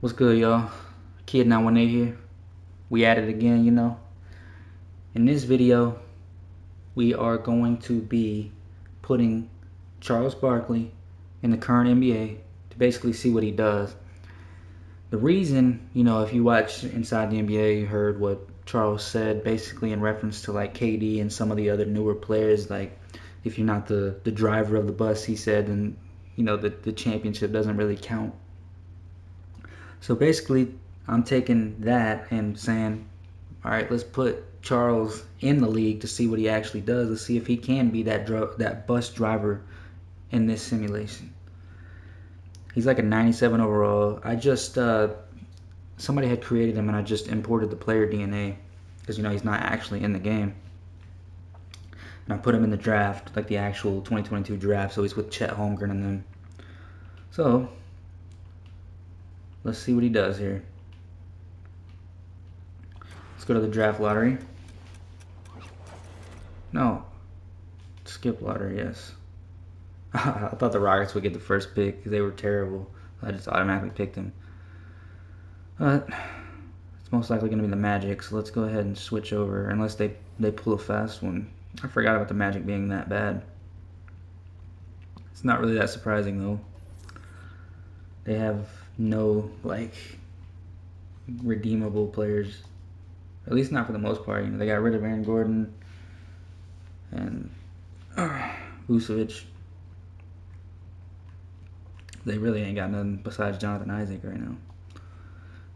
What's good, y'all? Kid 918 here. We at it again, In this video, we are going to be putting Charles Barkley in the current NBA to basically see what he does. The reason, if you watch Inside the NBA, you heard what Charles said basically in reference to like KD and some of the other newer players. Like, if you're not the driver of the bus, he said, then, the championship doesn't really count. So basically, I'm taking that and saying, all right, let's put Charles in the league to see what he actually does. Let's see if he can be that bus driver in this simulation. He's like a 97 overall. I just somebody had created him, and I just imported the player DNA because he's not actually in the game. And I put him in the draft, like the actual 2022 draft. So he's with Chet Holmgren and them. So let's see what he does here. Let's go to the draft lottery. No. Skip lottery, yes. I thought the Rockets would get the first pick because they were terrible. I just automatically picked them. But it's most likely going to be the Magic, so let's go ahead and switch over. Unless they pull a fast one. I forgot about the Magic being that bad. It's not really that surprising, though. They have no, redeemable players. At least not for the most part. They got rid of Aaron Gordon and Vucevic. They really ain't got nothing besides Jonathan Isaac right now.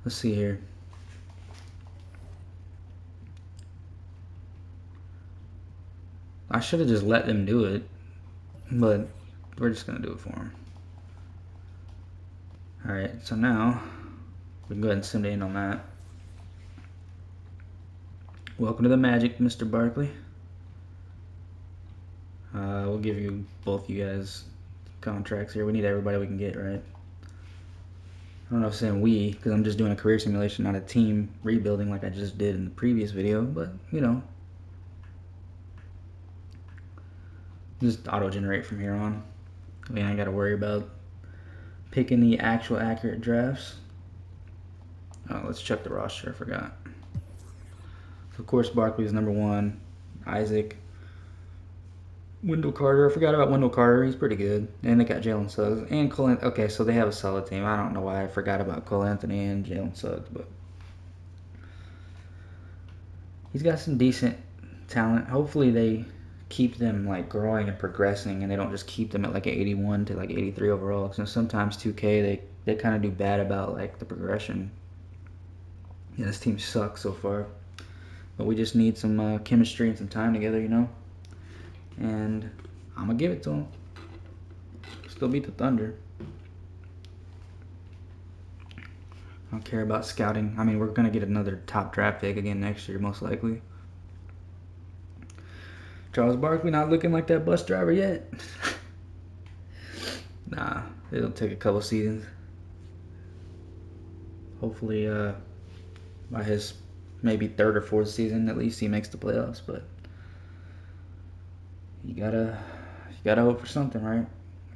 Let's see here. I should have just let them do it, but we're just going to do it for them. Alright, so now we can go ahead and send in on that. Welcome to the Magic, Mr. Barkley. We'll give you both you guys contracts here. We need everybody we can get, right? I don't know if I'm saying we, because I'm just doing a career simulation, not a team rebuilding like I just did in the previous video, but, just auto-generate from here on. We ain't got to worry about picking the actual accurate drafts. Oh, let's check the roster. I forgot. Of course, Barkley is number 1. Isaac. Wendell Carter. I forgot about Wendell Carter. He's pretty good. And they got Jalen Suggs. And Cole Anthony. Okay, so they have a solid team. I don't know why I forgot about Cole Anthony and Jalen Suggs, but he's got some decent talent. Hopefully they keep them growing and progressing, and they don't just keep them at 81 to 83 overall. Because sometimes 2K they kind of do bad about the progression. Yeah, this team sucks so far, but we just need some chemistry and some time together, And I'm gonna give it to them. Still beat the Thunder. I don't care about scouting. I mean, we're gonna get another top draft pick again next year, most likely. Charles Barkley not looking like that bus driver yet. Nah, it'll take a couple seasons. Hopefully, by his maybe 3rd or 4th season, at least he makes the playoffs. But you gotta hope for something, right?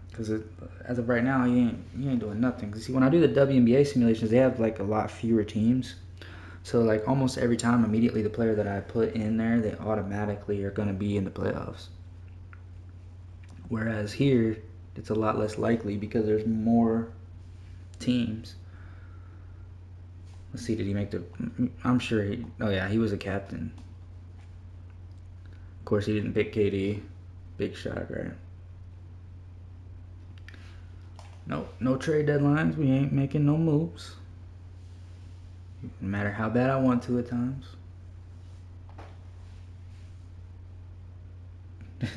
Because as of right now, you ain't doing nothing. Cause see, when I do the WNBA simulations, they have a lot fewer teams. So almost every time, immediately the player that I put in there, they automatically are gonna be in the playoffs. Whereas here, it's a lot less likely because there's more teams. Let's see, did he make the... I'm sure he... Oh yeah, he was a captain. Of course, he didn't pick KD. Big shot, right? No trade deadlines. We ain't making no moves. No matter how bad I want to at times. I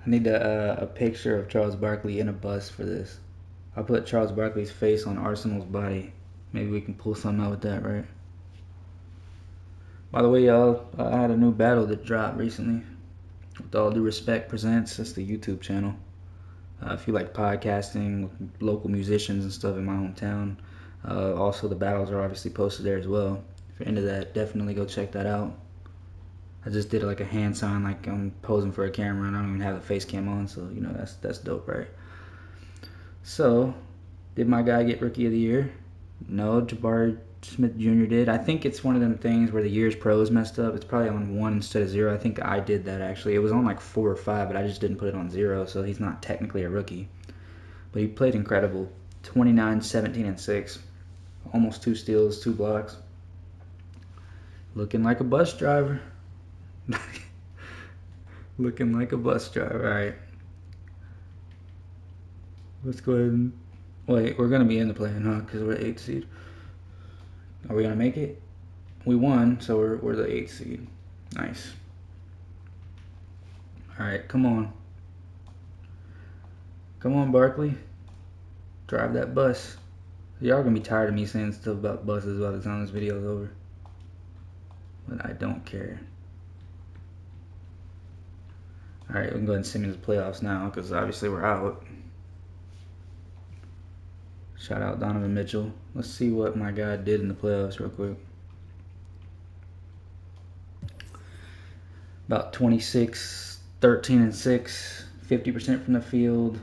need a picture of Charles Barkley in a bus for this. I'll put Charles Barkley's face on Arsenal's body. Maybe we can pull something out with that, right? By the way, y'all, I had a new battle that dropped recently. With All Due Respect Presents. That's the YouTube channel. If you like podcasting, local musicians and stuff in my hometown. Also, the battles are obviously posted there as well. If you're into that, definitely go check that out. I just did a hand sign like I'm posing for a camera, and I don't even have the face cam on, so that's dope, right? So, did my guy get Rookie of the Year? No, Jabari Smith Jr. did. I think it's one of them things where the year's pros messed up. It's probably on 1 instead of 0. I think I did that actually. It was on like 4 or 5, but I just didn't put it on 0, so he's not technically a rookie. But he played incredible. 29, 17, and 6. Almost 2 steals, 2 blocks. Looking like a bus driver. Looking like a bus driver. All right. Let's go ahead and... Wait, we're going to be in the play-in, huh? Because we're the 8th seed. Are we going to make it? We won, so we're the 8th seed. Nice. All right, come on. Come on, Barkley. Drive that bus. Y'all going to be tired of me saying stuff about buses by the time this video is over. But I don't care. All right, we can go ahead and send me to the playoffs now because obviously we're out. Shout out Donovan Mitchell. Let's see what my guy did in the playoffs real quick. About 26, 13, and 6. 50% from the field.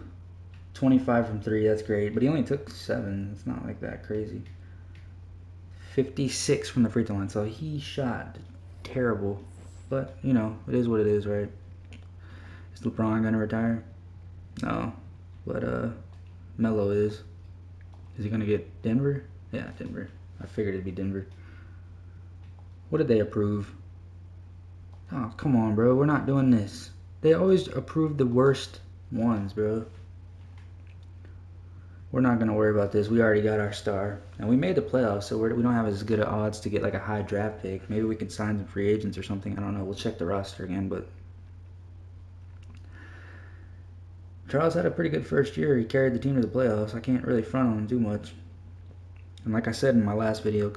25 from 3. That's great. But he only took 7. It's not like that crazy. 56 from the free throw line. So he shot terrible. But, you know, it is what it is, right? Is LeBron going to retire? No. But Melo is. Is he going to get Denver? Yeah, Denver. I figured it'd be Denver. What did they approve? Oh, come on, bro. We're not doing this. They always approve the worst ones, bro. We're not going to worry about this. We already got our star. And we made the playoffs, so we don't have as good odds to get like a high draft pick. Maybe we can sign some free agents or something. I don't know. We'll check the roster again, but... Charles had a pretty good first year. He carried the team to the playoffs. I can't really front on him too much. And like I said in my last video,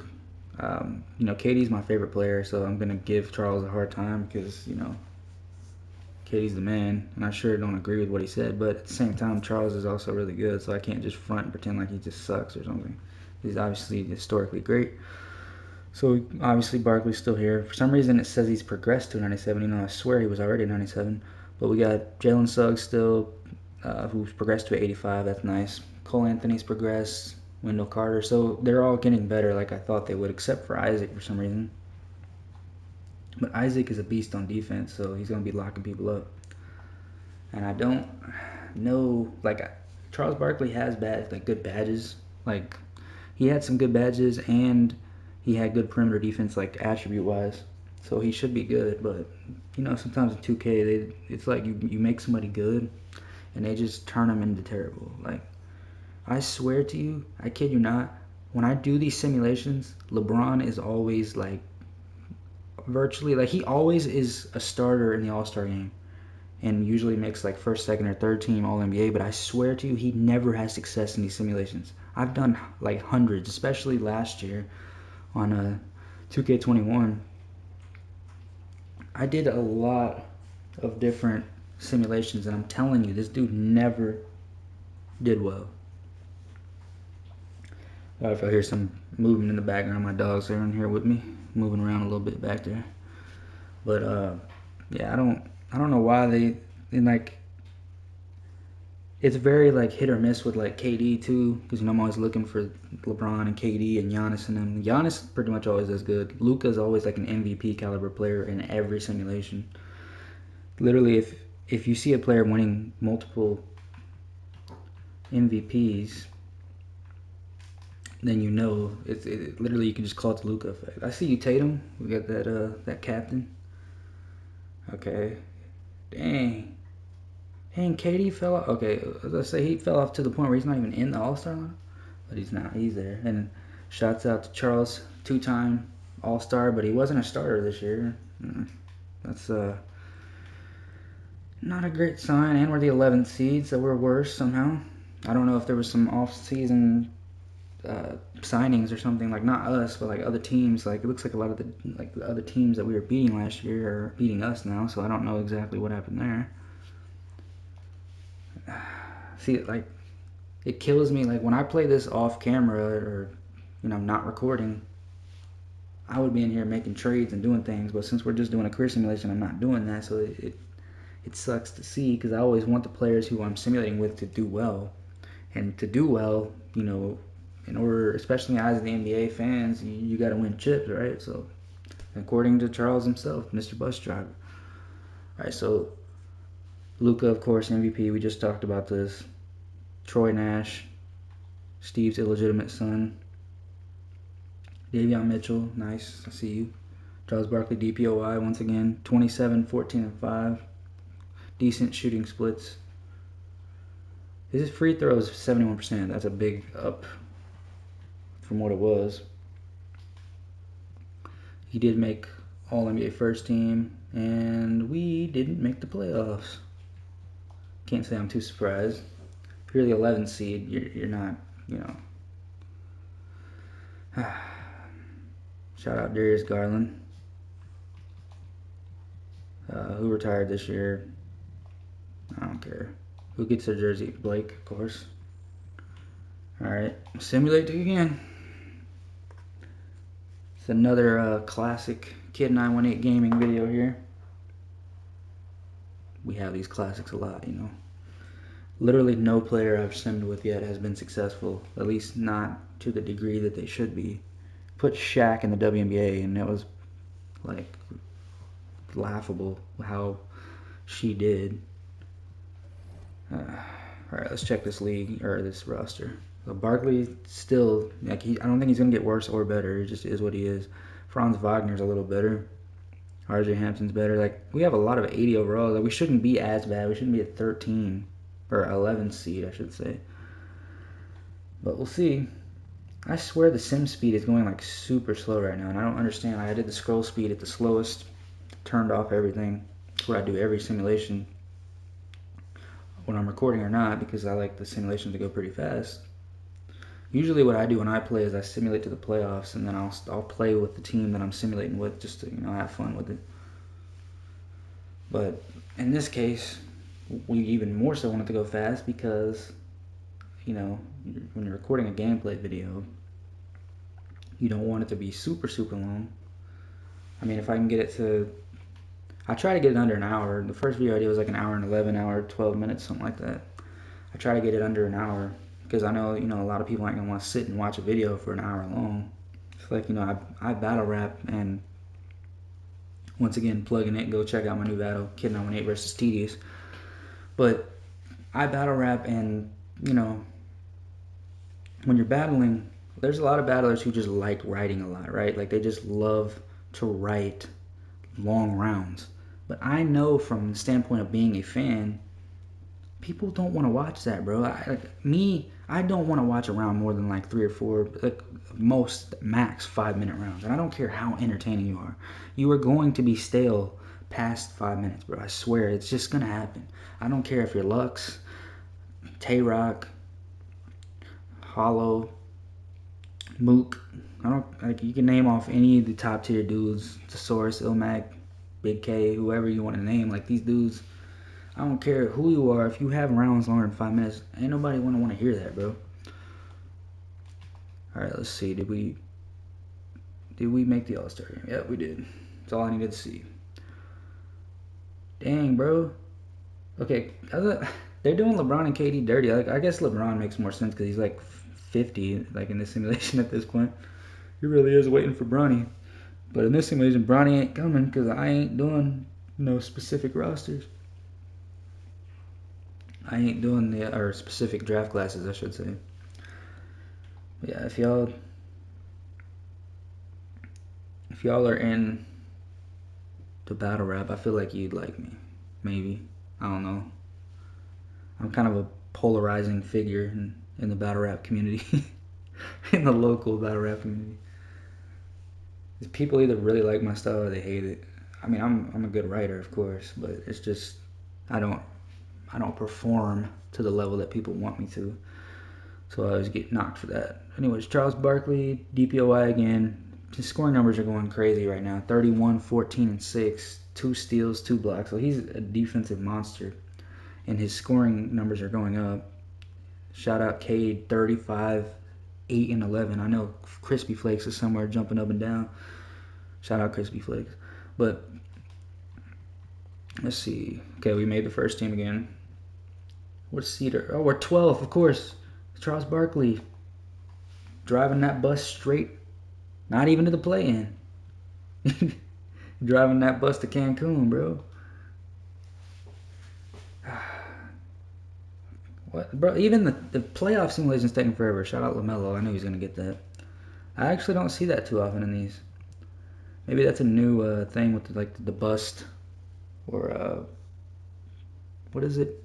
you know, KD's my favorite player, so I'm going to give Charles a hard time because, you know, KD's the man. And I sure don't agree with what he said, but at the same time, Charles is also really good, so I can't just front and pretend like he just sucks or something. He's obviously historically great. So obviously Barkley's still here. For some reason it says he's progressed to 97. You know, I swear he was already 97. But we got Jalen Suggs still, who's progressed to 85. That's nice. Cole Anthony's progressed. Wendell Carter. So they're all getting better like I thought they would, except for Isaac for some reason. But Isaac is a beast on defense, so he's going to be locking people up. And I don't know, like, Charles Barkley has good badges. Like, he had some good badges, and he had good perimeter defense, like, attribute-wise. So he should be good, but, you know, sometimes in 2K, it's like you make somebody good, and they just turn them into terrible. Like, I swear to you, I kid you not, when I do these simulations, LeBron is always, like, virtually, like, he always is a starter in the All-Star game and usually makes, like, first, second, or third team All-NBA, but I swear to you, he never has success in these simulations. I've done, like, hundreds, especially last year on 2K21. I did a lot of different simulations, and I'm telling you, this dude never did well. If I hear some movement in the background, my dogs are in here with me, moving around a little bit back there. But yeah, I don't know why they, and like, it's very like hit or miss with like KD too, because you know I'm always looking for LeBron and KD and Giannis and them. Giannis pretty much always does good. Luka's always like an MVP caliber player in every simulation. Literally, if you see a player winning multiple MVPs, then you know it literally, you can just call it the Luka effect. I see you, Tatum. We got that captain. Okay, dang, KD fell off. Okay, let's say he fell off to the point where he's not even in the All-Star line, but he's not. He's there. And shouts out to Charles, 2-time All-Star, but he wasn't a starter this year. That's not a great sign. And we're the 11th seed, so we're worse somehow. I don't know if there was some off-season signings or something, like not us, but like other teams. Like it looks like a lot of the other teams that we were beating last year are beating us now, so I don't know exactly what happened there. See, like, it kills me. Like when I play this off camera or, you know, not recording, I would be in here making trades and doing things, but since we're just doing a career simulation, I'm not doing that, so it sucks to see, because I always want the players who I'm simulating with to do well, and to do well, you know, in order, especially as the NBA fans, you got to win chips, right? So, according to Charles himself, Mr. Bus Driver. All right, so Luka, of course, MVP. We just talked about this. Troy Nash, Steve's illegitimate son. Davion Mitchell, nice. I see you. Charles Barkley, DPOI, once again. 27, 14, and 5. Decent shooting splits. His free throws 71%. That's a big up from what it was. He did make All-NBA first team, and we didn't make the playoffs. Can't say I'm too surprised. If you're the 11th seed, you're not, you know. Shout out Darius Garland, who retired this year. I don't care. Who gets their jersey? Blake, of course. Alright, simulate again. It's another classic Kid 918 gaming video here. We have these classics a lot, you know. Literally no player I've simmed with yet has been successful, at least not to the degree that they should be. Put Shaq in the WNBA, and it was like laughable how she did. Alright, let's check this league, or this roster. So Barkley still, like, I don't think he's going to get worse or better. It just is what he is. Franz Wagner's a little better. RJ Hampton's better. Like, we have a lot of 80 overall. Like, we shouldn't be as bad. We shouldn't be at 13. Or 11 seed, I should say. But we'll see. I swear the sim speed is going, like, super slow right now. And I don't understand. I did the scroll speed at the slowest. Turned off everything. That's what I do every simulation. When I'm recording or not. Because I like the simulation to go pretty fast. Usually what I do when I play is I simulate to the playoffs, and then I'll play with the team that I'm simulating with just to, you know, have fun with it. But in this case, we even more so want it to go fast because, you know, when you're recording a gameplay video, you don't want it to be super, super long. I mean, if I can get it to, I try to get it under an hour. The first video I did was like an hour and 11, hour, 12 minutes, something like that. I try to get it under an hour. Because I know, you know, a lot of people aren't going to want to sit and watch a video for an hour long. It's like, you know, I battle rap, and once again, plugging it, go check out my new battle, Kid 918 versus Tedious. But I battle rap, and, you know, when you're battling, there's a lot of battlers who just like writing a lot, right? Like, they just love to write long rounds. But I know from the standpoint of being a fan, people don't want to watch that, bro. I don't want to watch a round more than like 3 or 4, like most max 5-minute rounds. And I don't care how entertaining you are. You are going to be stale past 5 minutes, bro. I swear, it's just gonna happen. I don't care if you're Lux, Tay-Rock, Hollow, Mook. I don't, like, you can name off any of the top tier dudes, Thesaurus, Ilmac, Big K, whoever you want to name. Like, these dudes, I don't care who you are. If you have rounds longer than 5 minutes, ain't nobody want to hear that, bro. All right, let's see. Did we make the All-Star game? Yeah, we did. That's all I needed to see. Dang, bro. Okay, they're doing LeBron and KD dirty. Like, I guess LeBron makes more sense because he's like 50, like in this simulation at this point. He really is waiting for Bronny. But in this simulation, Bronny ain't coming because I ain't doing no specific rosters. I ain't doing the, or specific draft classes, I should say. But yeah, if y'all are in the battle rap, I feel like you'd like me. Maybe. I don't know. I'm kind of a polarizing figure in the battle rap community. In the local battle rap community. People either really like my style or they hate it. I mean, I'm a good writer, of course, but it's just I don't perform to the level that people want me to. So I always get knocked for that. Anyways, Charles Barkley, DPOI again. His scoring numbers are going crazy right now. 31, 14, and 6. 2 steals, 2 blocks. So he's a defensive monster. And his scoring numbers are going up. Shout out Cade, 35, 8, and 11. I know Crispy Flakes is somewhere jumping up and down. Shout out Crispy Flakes. But let's see. Okay, we made the first team again. What's Cedar? Oh, we're 12th, of course. Charles Barkley. driving that bus straight, not even to the play-in. Driving that bus to Cancun, bro. What, bro? Even the playoff simulation's taking forever. Shout out LaMelo. I knew he was gonna get that. I actually don't see that too often in these. Maybe that's a new thing with the bust or what is it?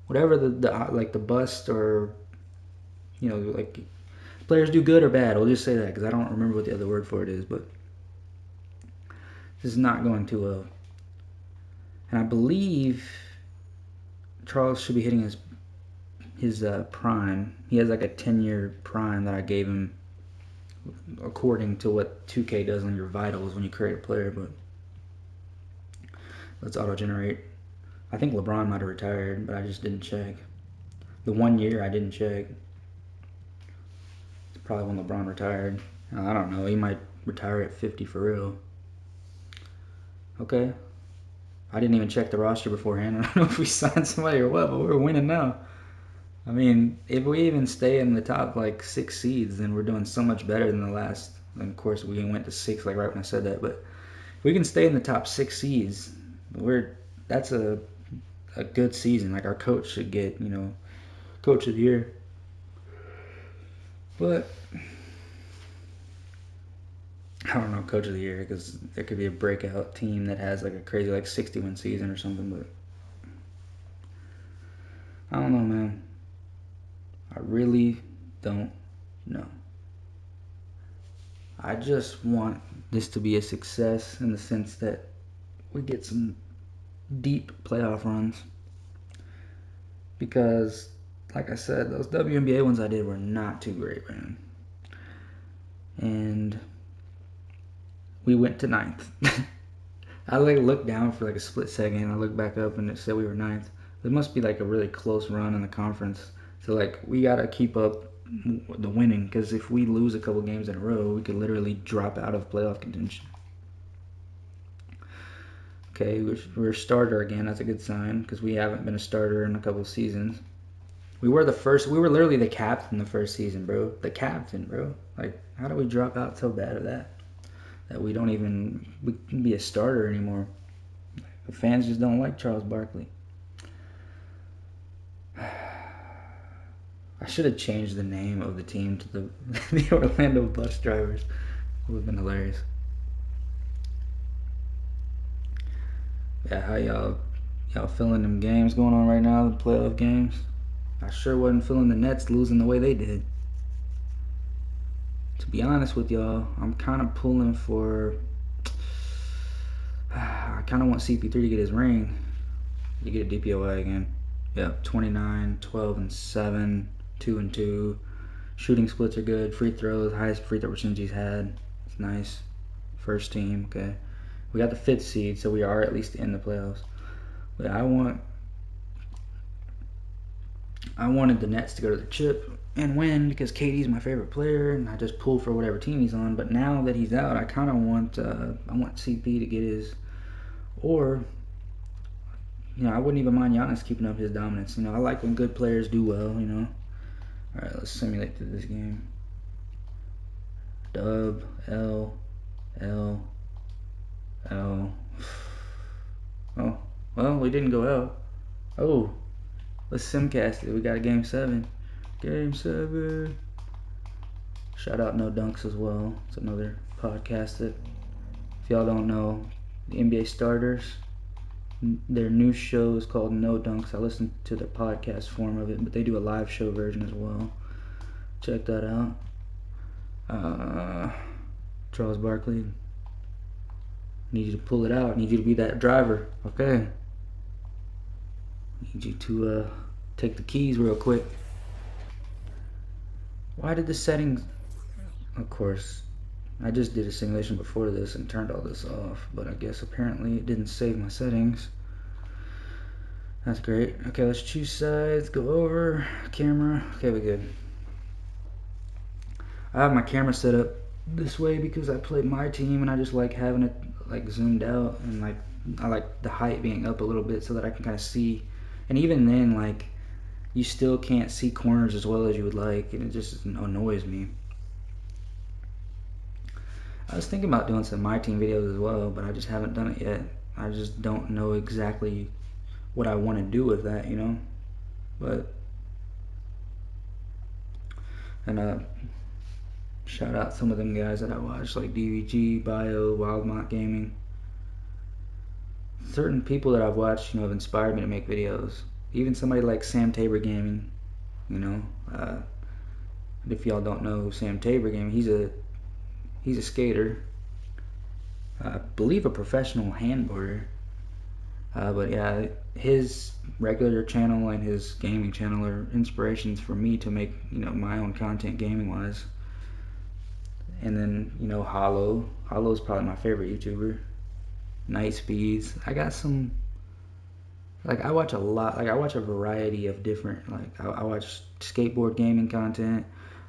Whatever the bust or like players do good or bad. We'll just say that because I don't remember what the other word for it is, but this is not going too well. And I believe Charles should be hitting his prime. He has like a 10-year prime that I gave him according to what 2K does on your vitals when you create a player, but let's auto-generate. I think LeBron might have retired, but I just didn't check. The 1 year I didn't check. It's probably when LeBron retired. I don't know. He might retire at 50 for real. Okay. I didn't even check the roster beforehand. I don't know if we signed somebody or what, but we're winning now. I mean, if we even stay in the top 6 seeds, then we're doing so much better than the last. And of course, we went to 6 right when I said that. But if we can stay in the top 6 seeds, that's a good season. Like our coach should get, coach of the year. But I don't know, coach of the year, because there could be a breakout team that has a crazy 60-win season or something. But I don't know, man. I really don't know. I just want this to be a success in the sense that we get some deep playoff runs. Because, like I said, those WNBA ones I did were not too great, man. And we went to 9th. I looked down for a split second. I looked back up and it said we were 9th. It must be a really close run in the conference. So we gotta keep up the winning, because if we lose a couple games in a row, we could literally drop out of playoff contention. Okay, we're a starter again. That's a good sign, because we haven't been a starter in a couple of seasons. We were literally the captain the first season, bro. The captain, bro. How do we drop out so bad of that? That we can be a starter anymore. The fans just don't like Charles Barkley. I should have changed the name of the team to the Orlando Bus Drivers. It would have been hilarious. Yeah, how y'all feeling them games going on right now, the playoff games? I sure wasn't feeling the Nets losing the way they did. To be honest with y'all, I'm kind of pulling for... I kind of want CP3 to get his ring. You get a DPOI again. Yep, 29, 12, and 7, 2 and 2. Shooting splits are good. Free throws, highest free throw percentage he's had. It's nice. First team, okay. We got the 5th seed, so we are at least in the playoffs. But I wanted the Nets to go to the chip and win because KD's my favorite player, and I just pull for whatever team he's on. But now that he's out, I kind of want CP to get his, or I wouldn't even mind Giannis keeping up his dominance. I like when good players do well. All right, let's simulate through this game. Dub, L, L, L. Oh, well, we didn't go out. Oh, let's simcast it. We got a game 7. Game 7. Shout out No Dunks as well. It's another podcast that, if y'all don't know, the NBA starters, their new show is called No Dunks. I listened to the podcast form of it, but they do a live show version as well. Check that out. Charles Barkley, need you to pull it out. Need you to be that driver. Okay. Need you to take the keys real quick. Why did the settings... Of course, I just did a simulation before this and turned all this off, but I guess apparently it didn't save my settings. That's great. Okay, let's choose sides, go over, camera. Okay, we're good. I have my camera set up this way because I played my team and I just like having it zoomed out, and I like the height being up a little bit so that I can kind of see. And even then, you still can't see corners as well as you would like, and it just annoys me. I was thinking about doing some My Team videos as well, but I just haven't done it yet. I just don't know exactly what I want to do with that, you know? But, and shout out some of them guys that I watch, like DVG, Bio, Wildmont Gaming. Certain people that I've watched, you know, have inspired me to make videos. Even somebody like Sam Tabor Gaming, you know. If y'all don't know Sam Tabor Gaming, he's a skater. I believe a professional handboarder. But yeah, his regular channel and his gaming channel are inspirations for me to make, you know, my own content gaming wise. And then, you know, Hollow's probably my favorite YouTuber. Night Speeds. I got some, like, I watch a lot, like I watch a variety of different, like I watch skateboard gaming content.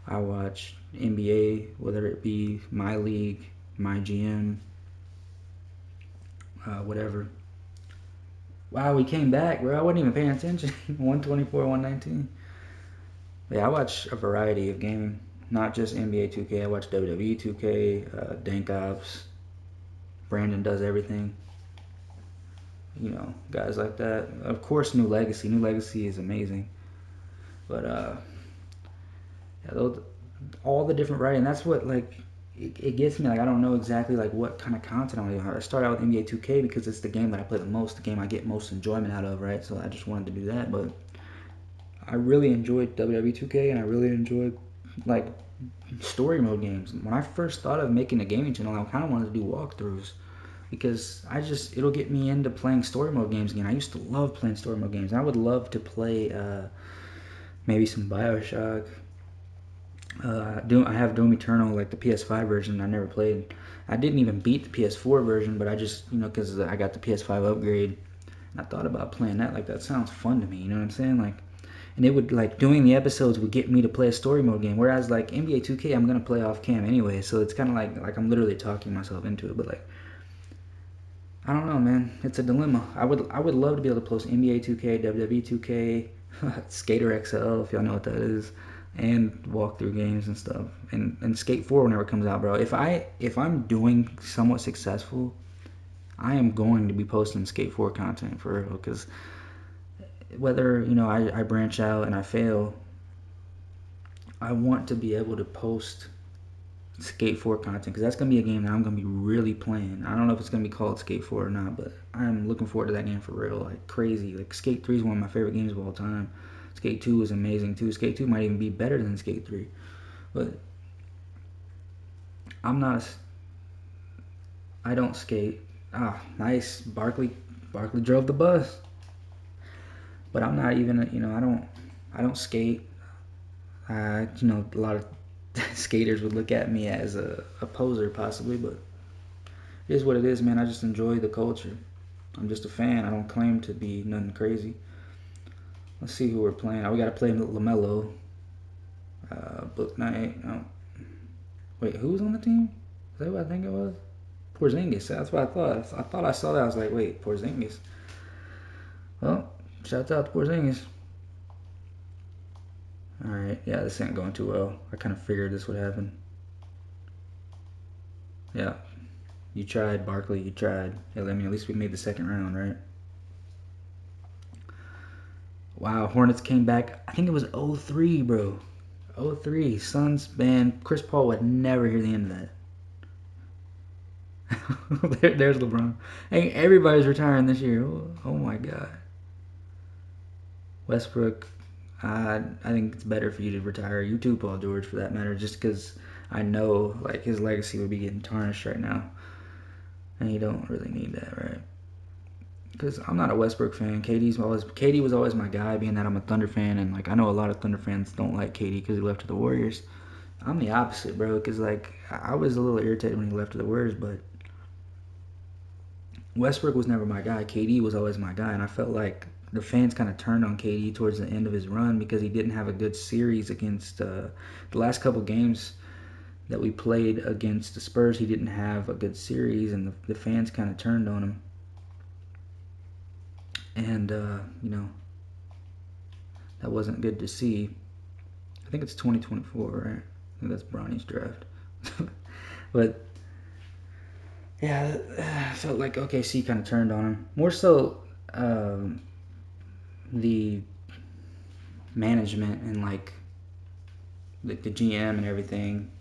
I watch NBA, whether it be My League, My GM, whatever. Wow, we came back, bro. I wasn't even paying attention. 124, 119. Yeah, I watch a variety of gaming, not just NBA 2K. I watch WWE 2K, Dank Ops. Brandon does everything. You know, guys like that. Of course, New Legacy. New Legacy is amazing. But yeah, those, all the different variety, and that's what like it gets me. Like I don't know exactly like what kind of content I want to do. I started out with NBA 2K because it's the game that I play the most, the game I get most enjoyment out of, right? So I just wanted to do that, but I really enjoyed WWE 2K, and I really enjoyed like story mode games. When I first thought of making a gaming channel, I kind of wanted to do walkthroughs because it'll get me into playing story mode games again. I used to love playing story mode games. I would love to play maybe some BioShock. I have Doom Eternal, like the PS5 version. I never played. I didn't even beat the PS4 version, but I just, you know, because I got the PS5 upgrade, and I thought about playing that. Like that sounds fun to me. You know what I'm saying? Like, and it would like doing the episodes would get me to play a story mode game. Whereas like NBA 2K, I'm gonna play off cam anyway, so it's kind of like I'm literally talking myself into it. But like, I don't know, man. It's a dilemma. I would love to be able to post NBA 2K, WWE 2K, Skater XL if y'all know what that is, and walkthrough games and stuff, and Skate 4 whenever it comes out, bro. If I'm doing somewhat successful, I am going to be posting Skate 4 content for real, because whether, you know, I branch out and I fail, I want to be able to post Skate 4 content, because that's going to be a game that I'm going to be really playing. I don't know if it's going to be called Skate 4 or not, but I'm looking forward to that game for real, like crazy. Like Skate 3 is one of my favorite games of all time. Skate 2 is amazing too. Skate 2 might even be better than Skate 3. But I don't skate. Ah, nice. Barkley drove the bus. But I'm not even, you know, I don't skate. You know, a lot of skaters would look at me as a poser possibly, but it is what it is, man. I just enjoy the culture. I'm just a fan. I don't claim to be nothing crazy. Let's see who we're playing. Oh, we got to play LaMelo. Book night. Oh. Wait, who was on the team? Is that who I think it was? Porzingis. That's what I thought. I thought I saw that. I was like, wait, Porzingis. Well, shouts out to Porzingis. Alright, yeah, this ain't going too well. I kind of figured this would happen. Yeah. You tried, Barkley. You tried. Hey, I mean, at least we made the second round, right? Wow, Hornets came back. I think it was 0-3, bro. 0-3. Suns, man, Chris Paul would never hear the end of that. There's LeBron. Hey, everybody's retiring this year. Oh my God. Westbrook, I think it's better for you to retire. You too, Paul George, for that matter, just because I know like his legacy would be getting tarnished right now. And you don't really need that, right? Because I'm not a Westbrook fan. KD was always my guy, being that I'm a Thunder fan, and like I know a lot of Thunder fans don't like KD because he left to the Warriors. I'm the opposite, bro. Because like I was a little irritated when he left to the Warriors, but Westbrook was never my guy. KD was always my guy, and I felt like the fans kind of turned on KD towards the end of his run because he didn't have a good series against the last couple games that we played against the Spurs. He didn't have a good series, and the fans kind of turned on him. And, you know, that wasn't good to see. I think it's 2024, right? I think that's Bronny's draft. But yeah, I felt like OKC kind of turned on him. More so the management and like the GM and everything,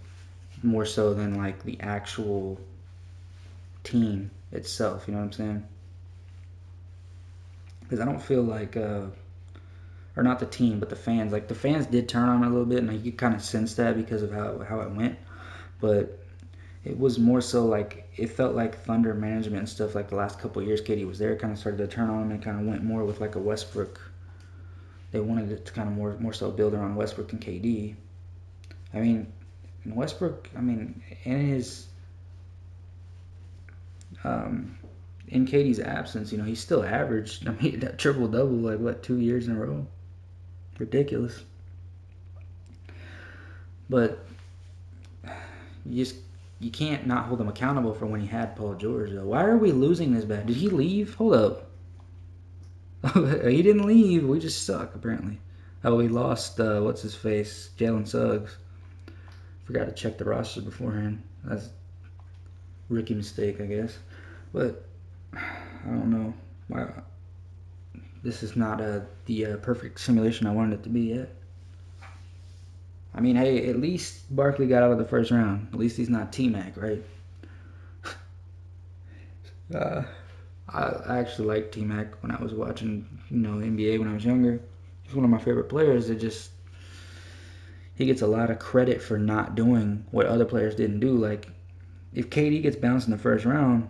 more so than like the actual team itself. You know what I'm saying? Because I don't feel like, or not the team, but the fans. Like the fans did turn on him a little bit, and you could kind of sense that because of how it went. But it was more so like it felt like Thunder management and stuff like the last couple of years KD was there kind of started to turn on him and kind of went more with like a Westbrook. They wanted it to kind of more so build around Westbrook and KD. I mean, Westbrook. I mean, in his in KD's absence, he still averaged. I mean, that triple double like what 2 years in a row. Ridiculous. But you can't not hold him accountable for when he had Paul George though. Why are we losing this bad? Did he leave? Hold up. He didn't leave. We just suck apparently. Oh, we lost. What's his face? Jalen Suggs. Forgot to check the roster beforehand. That's a rookie mistake, I guess. But I don't know. Why this is not the perfect simulation I wanted it to be yet. I mean, hey, at least Barkley got out of the first round. At least he's not T-Mac, right? I actually liked T-Mac when I was watching, NBA when I was younger. He's one of my favorite players. He gets a lot of credit for not doing what other players didn't do. Like, if KD gets bounced in the first round,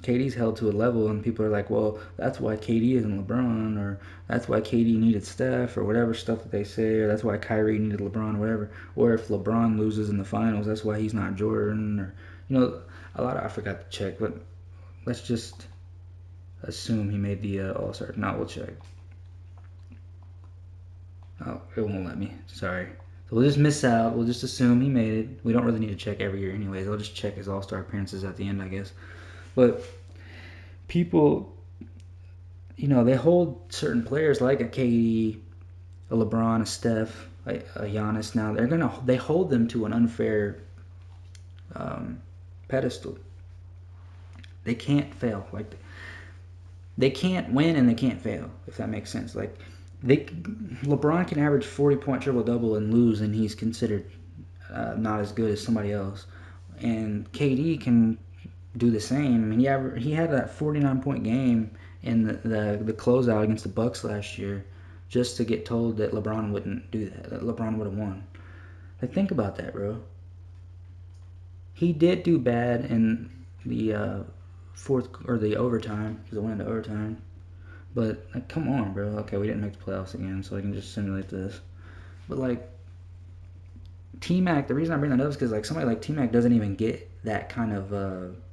KD's held to a level, and people are like, well, that's why KD isn't LeBron, or that's why KD needed Steph, or whatever stuff that they say, or that's why Kyrie needed LeBron, or whatever. Or if LeBron loses in the finals, that's why he's not Jordan, or, I forgot to check, but let's just assume he made the All-Star. No, we'll check. Oh, it won't let me. Sorry. So we'll just miss out. We'll just assume he made it. We don't really need to check every year anyways. I'll just check his All-Star appearances at the end, I guess. But people, they hold certain players like a KD, a LeBron, a Steph, a Giannis. Now they hold them to an unfair pedestal. They can't fail. Like they can't win and they can't fail. If that makes sense. Like LeBron can average 40-point triple double and lose, and he's considered not as good as somebody else. And KD can do the same. I mean, he had that 49-point game in the closeout against the Bucks last year, just to get told that LeBron wouldn't do that LeBron would have won. Like, think about that, bro. He did do bad in the fourth or the overtime because it went into overtime. But like, come on, bro. Okay, we didn't make the playoffs again, so I can just simulate this. But like, T-Mac, the reason I bring that up is because like somebody like T-Mac doesn't even get that kind of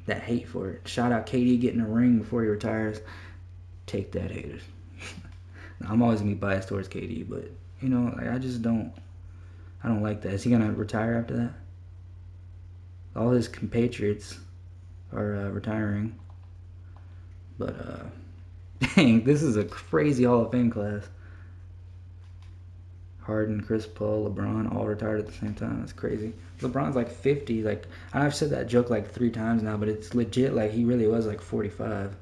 that hate for it. Shout out KD getting a ring before he retires. Take that, haters. I'm always gonna be biased towards KD, but I just don't. I don't like that. Is he gonna retire after that? All his compatriots are retiring, but dang, this is a crazy Hall of Fame class. Harden, Chris Paul, LeBron, all retired at the same time. That's crazy. LeBron's like 50. Like, I've said that joke like 3 times now, but it's legit. Like, he really was like 45.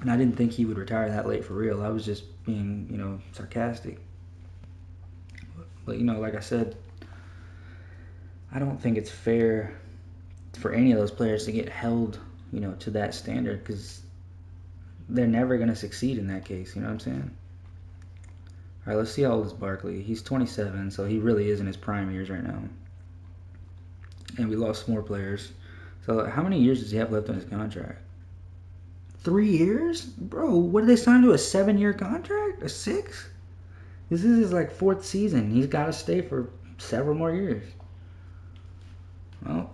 And I didn't think he would retire that late for real. I was just being, sarcastic. But, like I said, I don't think it's fair for any of those players to get held, to that standard, because they're never going to succeed in that case. You know what I'm saying? All right, let's see how old is Barkley. He's 27, so he really is in his prime years right now. And we lost more players. So how many years does he have left on his contract? 3 years? Bro, what did they sign to, a 7-year contract? A 6? This is his like 4th season. He's got to stay for several more years. Well,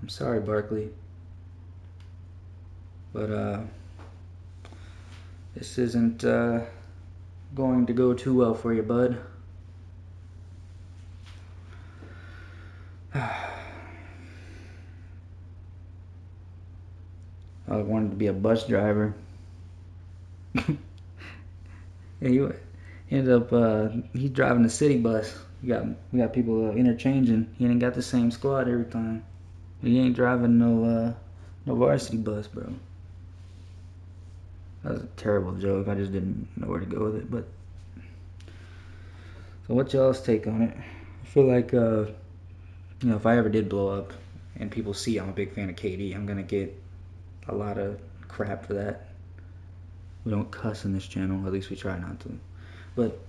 I'm sorry, Barkley. But this isn't going to go too well for you, bud. I wanted to be a bus driver. And he ended up he's driving the city bus. We got people interchanging. He ain't got the same squad every time. He ain't driving no varsity bus, bro. That was a terrible joke. I just didn't know where to go with it. But so, what y'all's take on it? I feel like if I ever did blow up and people see I'm a big fan of KD, I'm gonna get a lot of crap for that. We don't cuss in this channel, at least we try not to. But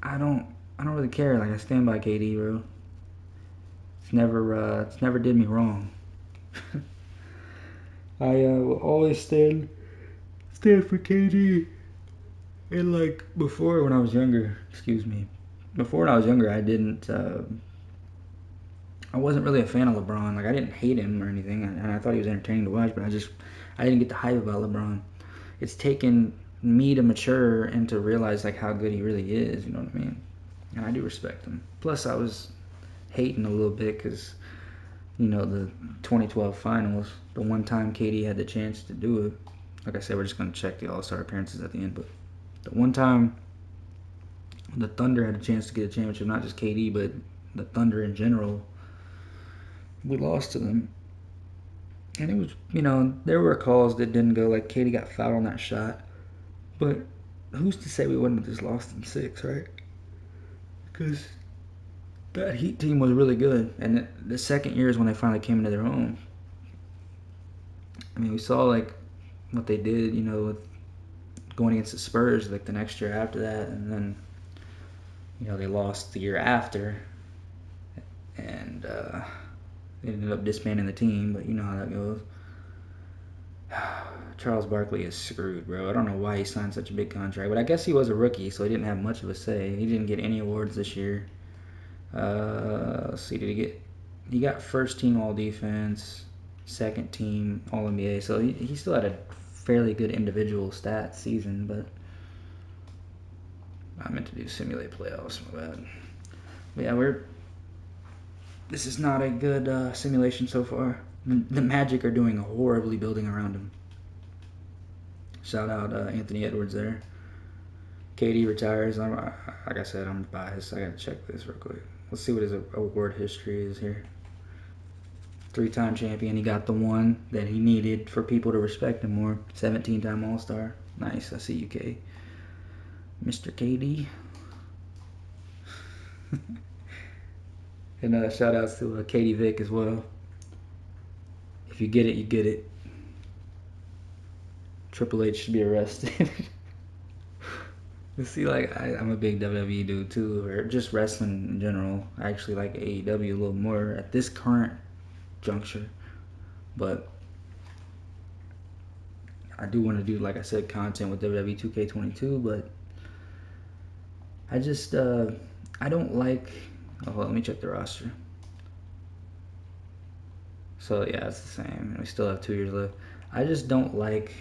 I don't really care. Like, I stand by KD, bro. It's never did me wrong. I will always stand for KD. And like before, when I was younger, before when I was younger, I wasn't really a fan of LeBron. Like, I didn't hate him or anything, and I thought he was entertaining to watch, but I didn't get the hype about LeBron. It's taken me to mature and to realize like how good he really is, you know what I mean? And I do respect him. Plus, I was hating a little bit because, the 2012 finals, the one time KD had the chance to do it. Like I said, we're just going to check the All-Star appearances at the end, but the one time the Thunder had a chance to get a championship, not just KD, but the Thunder in general, we lost to them. And it was, there were calls that didn't go, like KD got fouled on that shot. But who's to say we wouldn't have just lost in 6, right? Because that Heat team was really good. And the second year is when they finally came into their own. I mean, we saw, like, what they did, with going against the Spurs, like, the next year after that. And then, they lost the year after. And they ended up disbanding the team, but you know how that goes. Charles Barkley is screwed, bro. I don't know why he signed such a big contract, but I guess he was a rookie, so he didn't have much of a say. He didn't get any awards this year. Let's see, he got first team all defense, second team all NBA, so he still had a fairly good individual stat season, but I meant to do simulate playoffs, my bad. But yeah, this is not a good simulation so far. The Magic are doing horribly building around him. Shout out Anthony Edwards there. KD retires. Like I said, I'm biased. I gotta check this real quick. Let's see what his award history is here. 3-time champion. He got the one that he needed for people to respect him more. 17-time All-Star. Nice. I see you, K. Mr. KD. And shout outs to Katie Vick as well. If you get it, you get it. Triple H should be arrested. See, like, I'm a big WWE dude too, or just wrestling in general. I actually like AEW a little more at this current juncture. But I do want to do, like I said, content with WWE 2K22, but I just, I don't like... Oh, well, let me check the roster. So, yeah, it's the same. We still have 2 years left. I just don't like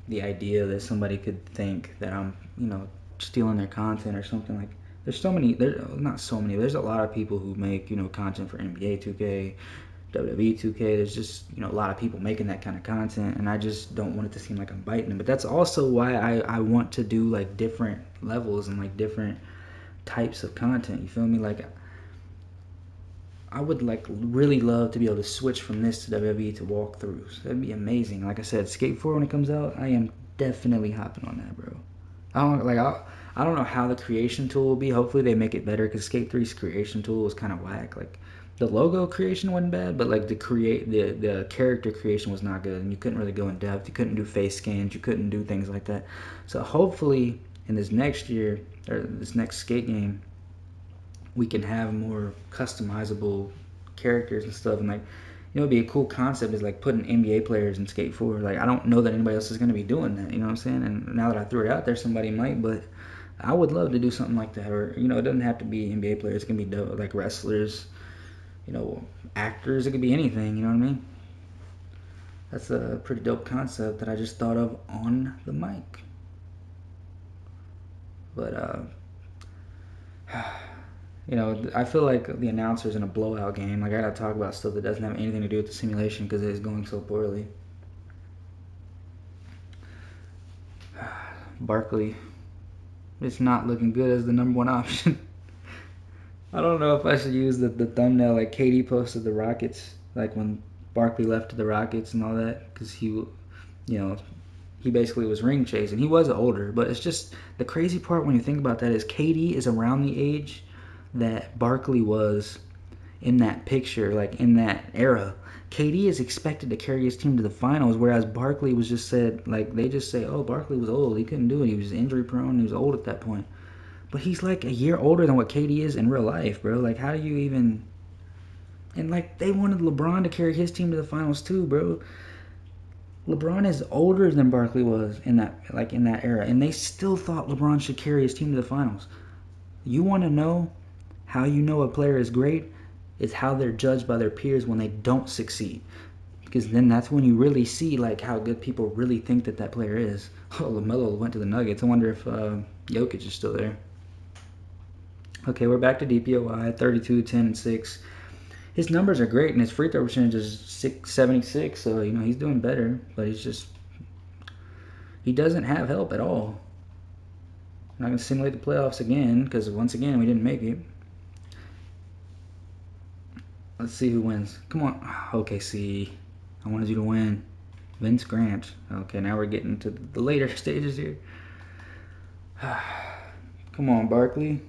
the idea that somebody could think that I'm, stealing their content or something. Like, there's not so many, there's a lot of people who make, content for NBA 2K, WWE 2K. There's just, a lot of people making that kind of content, and I just don't want it to seem like I'm biting them. But that's also why I want to do, like, different levels and, like, different types of content. You feel me? Like, I would really love to be able to switch from this to WWE to walkthroughs. That'd be amazing. Like I said, Skate 4 when it comes out, I am definitely hopping on that, bro. I don't know how the creation tool will be. Hopefully they make it better, because Skate 3's creation tool was kind of whack. Like, the logo creation wasn't bad, but like the character creation was not good, and you couldn't really go in depth. You couldn't do face scans. You couldn't do things like that. So hopefully in this next year, or this next Skate game, we can have more customizable characters and stuff. And like, it'd be a cool concept is like putting NBA players in Skate 4. Like, I don't know that anybody else is going to be doing that, you know what I'm saying? And now that I threw it out there, somebody might, but I would love to do something like that. Or, it doesn't have to be NBA players. It can be like wrestlers, actors. It could be anything, you know what I mean? That's a pretty dope concept that I just thought of on the mic. But, I feel like the announcer's in a blowout game. Like, I gotta talk about stuff that doesn't have anything to do with the simulation because it is going so poorly. Barkley is not looking good as the #1 option. I don't know if I should use the thumbnail like KD posted the Rockets, like when Barkley left to the Rockets and all that, because he basically was ring chasing. He was older, but it's just the crazy part when you think about that is KD is around the age that Barkley was in that picture, like in that era. KD is expected to carry his team to the finals, whereas Barkley was just said, like they just say, oh, Barkley was old, he couldn't do it, he was injury prone, he was old at that point. But he's like a year older than what KD is in real life, bro. Like, how do you even... And, like, they wanted LeBron to carry his team to the finals, too, bro. LeBron is older than Barkley was in that era. And they still thought LeBron should carry his team to the finals. You want to know how you know a player is great? It's how they're judged by their peers when they don't succeed. Because then that's when you really see, like, how good people really think that player is. Oh, LaMelo went to the Nuggets. I wonder if Jokic is still there. Okay, we're back to DPOY, 32, 10, and 6. His numbers are great, and his free throw percentage is 76, so, he's doing better. But he doesn't have help at all. I'm not going to simulate the playoffs again, because once again, we didn't make it. Let's see who wins. Come on. OKC. I wanted you to win. Vince Grant. Okay, now we're getting to the later stages here. Come on, Barkley.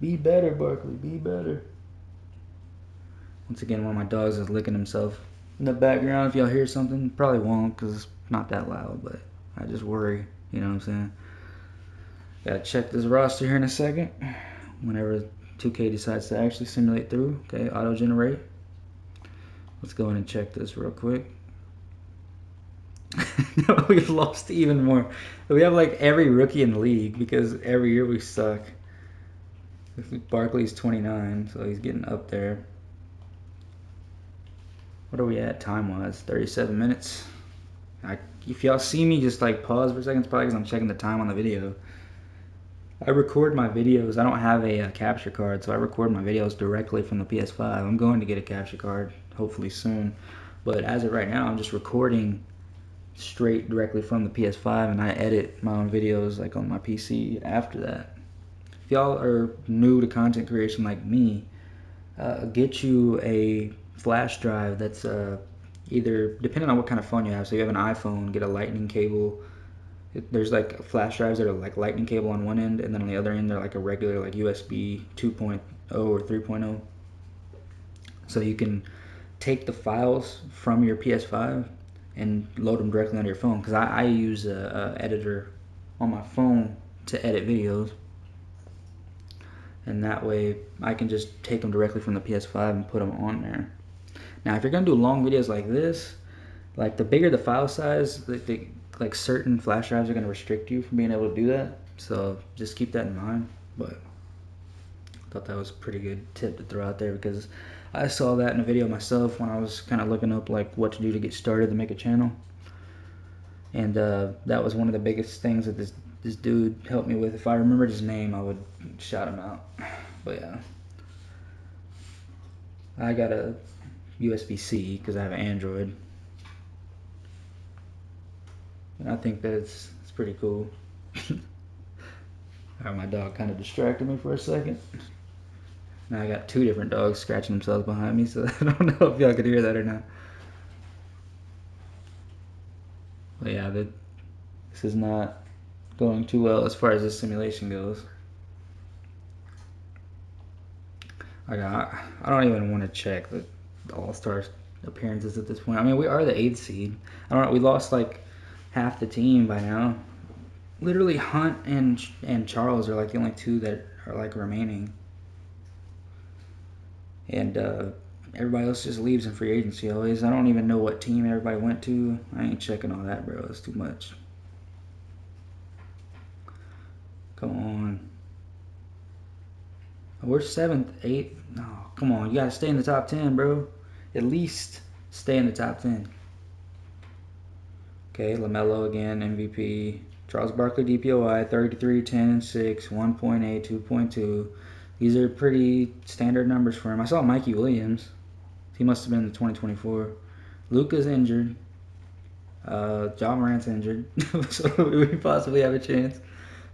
Be better, Barkley. Be better. Once again, one of my dogs is licking himself in the background. If y'all hear something, probably won't because it's not that loud, but I just worry. You know what I'm saying? Gotta check this roster here in a second. Whenever 2K decides to actually simulate through. Okay, auto-generate. Let's go in and check this real quick. We've lost even more. We have like every rookie in the league because every year we suck. Barkley's 29, so he's getting up there. What are we at time-wise? 37 minutes. If y'all see me just like pause for a second, it's probably because I'm checking the time on the video. I record my videos. I don't have a capture card, so I record my videos directly from the PS5. I'm going to get a capture card, hopefully soon. But as of right now, I'm just recording straight directly from the PS5, and I edit my own videos like on my PC after that. If y'all are new to content creation like me, get you a flash drive that's either, depending on what kind of phone you have. So you have an iPhone, get a lightning cable. There's like flash drives that are like lightning cable on one end, and then on the other end they're like a regular like USB 2.0 or 3.0. So you can take the files from your PS5 and load them directly on your phone. Because I use a editor on my phone to edit videos. And that way I can just take them directly from the PS5 and put them on there. Now if you're going to do long videos like this, like the bigger the file size, like certain flash drives are going to restrict you from being able to do that. So just keep that in mind. But I thought that was a pretty good tip to throw out there because I saw that in a video myself when I was kind of looking up like what to do to get started to make a channel. And that was one of the biggest things that this dude helped me with. If I remembered his name, I would shout him out. But yeah, I got a USB-C because I have an Android. And I think that's pretty cool. Alright, my dog kind of distracted me for a second. Now I got two different dogs scratching themselves behind me, so I don't know if y'all could hear that or not. But yeah, this is not going too well as far as this simulation goes. I don't even want to check the All-Star appearances at this point. I mean, we are the 8th seed. I don't know. We lost like half the team by now. Literally, Hunt and Charles are like the only two that are like remaining. And everybody else just leaves in free agency always. I don't even know what team everybody went to. I ain't checking all that, bro. It's too much. Come on. We're 7th, 8th. No, come on. You gotta stay in the top 10, bro. At least stay in the top 10. Okay, LaMelo again, MVP. Charles Barkley, DPOI, 33, 10, and 6, 1.8, 2.2. These are pretty standard numbers for him. I saw Mikey Williams. He must have been in the 2024. Luka's injured. Ja Morant's injured, so we possibly have a chance.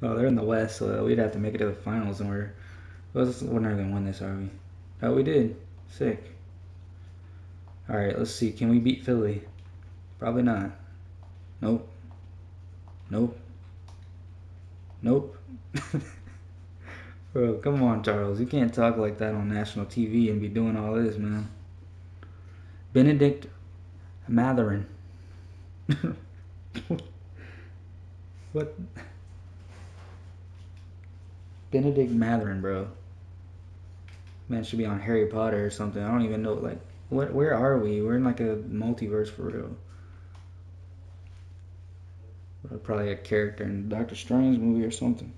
Oh, they're in the West, so we'd have to make it to the finals, and we're not gonna win this, are we? Oh, we did. Sick. All right, let's see. Can we beat Philly? Probably not. Nope. Nope. Nope. Bro, come on, Charles. You can't talk like that on national TV and be doing all this, man. Benedict Matherin. What? Benedict Matherin, bro. Man, should be on Harry Potter or something. I don't even know. Like, what? Where are we? We're in like a multiverse for real. Probably a character in Doctor Strange movie or something.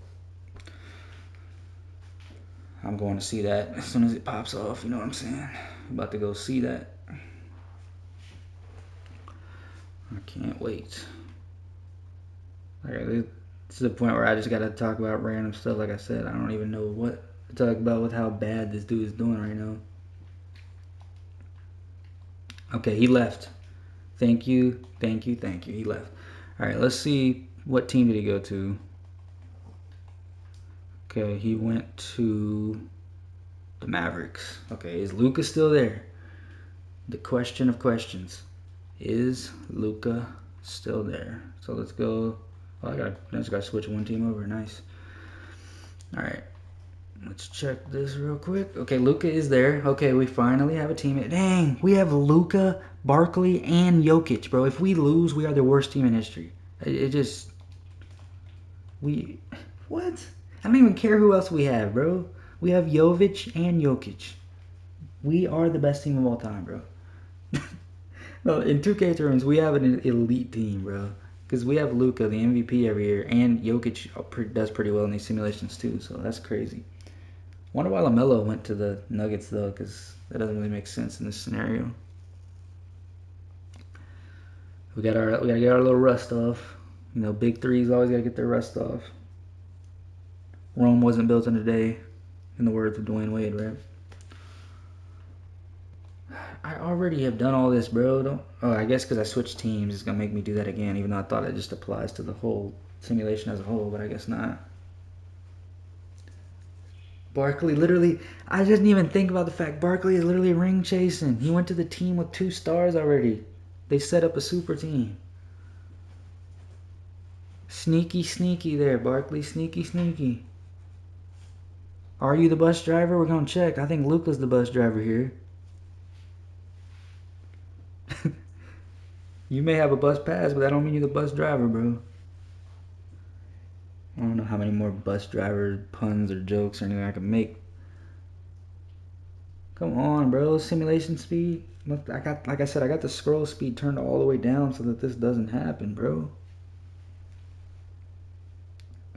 I'm going to see that as soon as it pops off. You know what I'm saying? I'm about to go see that. I can't wait. This is the point where I just gotta talk about random stuff. Like I said, I don't even know what to talk about with how bad this dude is doing right now. Okay, he left. Thank you. He left. All right, let's see, what team did he go to? Okay, he went to the Mavericks. Okay, is Luka still there? The question of questions. Is Luka still there? So let's go. Oh, I just gotta switch one team over. Nice. All right, let's check this real quick. Okay, Luka is there. Okay, we finally have a team. Dang, we have Luka, Barkley, and Jokic, bro. If we lose, we are the worst team in history. What? I don't even care who else we have, bro. We have Jovic and Jokic. We are the best team of all time, bro. No, in 2K terms, we have an elite team, bro. Because we have Luka, the MVP every year, and Jokic does pretty well in these simulations too, so that's crazy. Wonder why LaMelo went to the Nuggets though, because that doesn't really make sense in this scenario. We gotta get our little rust off. You know, big threes always gotta get their rust off. Rome wasn't built in a day, in the words of Dwayne Wade, right? I already have done all this, bro. I guess because I switched teams, it's gonna make me do that again, even though I thought it just applies to the whole simulation as a whole, but I guess not. Barkley, literally, I didn't even think about the fact Barkley is literally ring chasing. He went to the team with 2 stars already. They set up a super team. Sneaky there, Barkley. Sneaky. Are you the bus driver? We're gonna check. I think Luka's the bus driver here. You may have a bus pass, but that don't mean you're the bus driver, bro. I don't know how many more bus driver puns or jokes or anything I can make. Come on, bro. Simulation speed. Look, like I said, I got the scroll speed turned all the way down so that this doesn't happen, bro.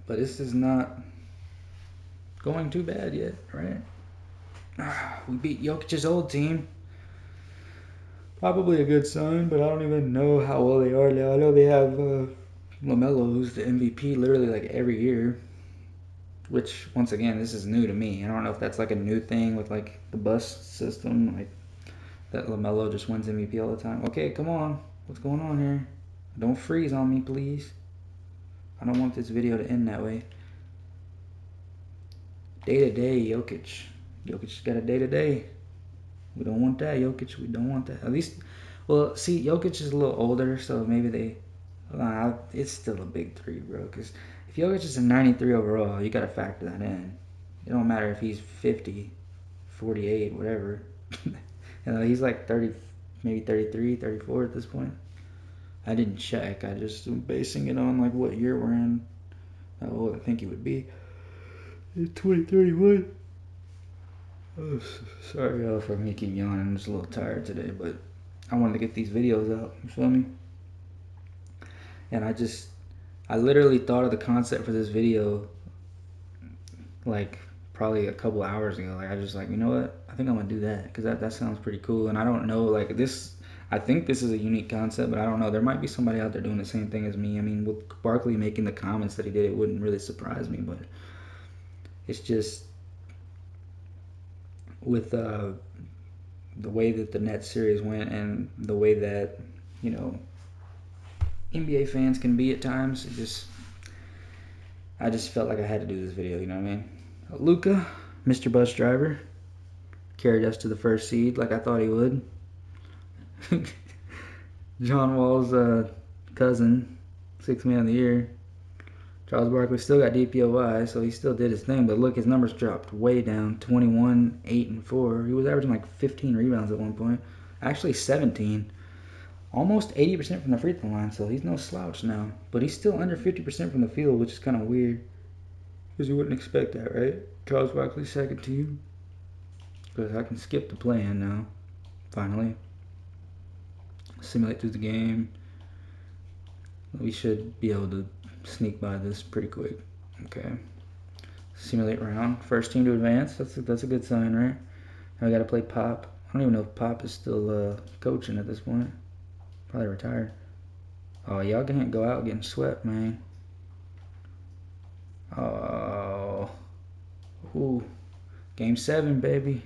But this is not going too bad yet, right? We beat Jokic's old team. Probably a good sign, but I don't even know how well they are now. I know they have LaMelo, who's the MVP literally like every year. Which, once again, this is new to me. I don't know if that's like a new thing with like the bus system, like that LaMelo just wins MVP all the time. Okay, come on. What's going on here? Don't freeze on me, please. I don't want this video to end that way. Day-to-day, Jokic. Jokic got a day-to-day. We don't want that, Jokic. We don't want that. At least, well, see, Jokic is a little older, so maybe it's still a big 3, bro. Because if Jokic is a 93 overall, you got to factor that in. It don't matter if he's 50, 48, whatever. He's like 30, maybe 33, 34 at this point. I didn't check. I just am basing it on like what year we're in. How old I think he would be. 2031. Oh, sorry y'all for me keep yawning. I'm just a little tired today, but I wanted to get these videos out. You feel me? And I literally thought of the concept for this video like probably a couple hours ago. Like I just like, you know what? I think I'm gonna do that because that sounds pretty cool. And I don't know, like this. I think this is a unique concept, but I don't know. There might be somebody out there doing the same thing as me. I mean, with Barkley making the comments that he did, it wouldn't really surprise me, but it's just with the way that the Nets series went and the way that, you know, NBA fans can be at times. I just felt like I had to do this video, you know what I mean? Luka, Mr. Bus Driver, carried us to the first seed like I thought he would. John Wall's cousin, 6th man of the year. Charles Barkley still got DPOY, so he still did his thing. But look, his numbers dropped way down. 21, 8, and 4. He was averaging like 15 rebounds at one point. Actually 17. Almost 80% from the free throw line, so he's no slouch now. But he's still under 50% from the field, which is kind of weird. Because you wouldn't expect that, right? Charles Barkley second team. Because I can skip the play-in now. Finally. Simulate through the game. We should be able to sneak by this pretty quick. Okay. Simulate round. First team to advance. That's a good sign, right? Now we got to play Pop. I don't even know if Pop is still coaching at this point. Probably retired. Oh, y'all can't go out getting swept, man. Oh. Ooh. Game 7, baby.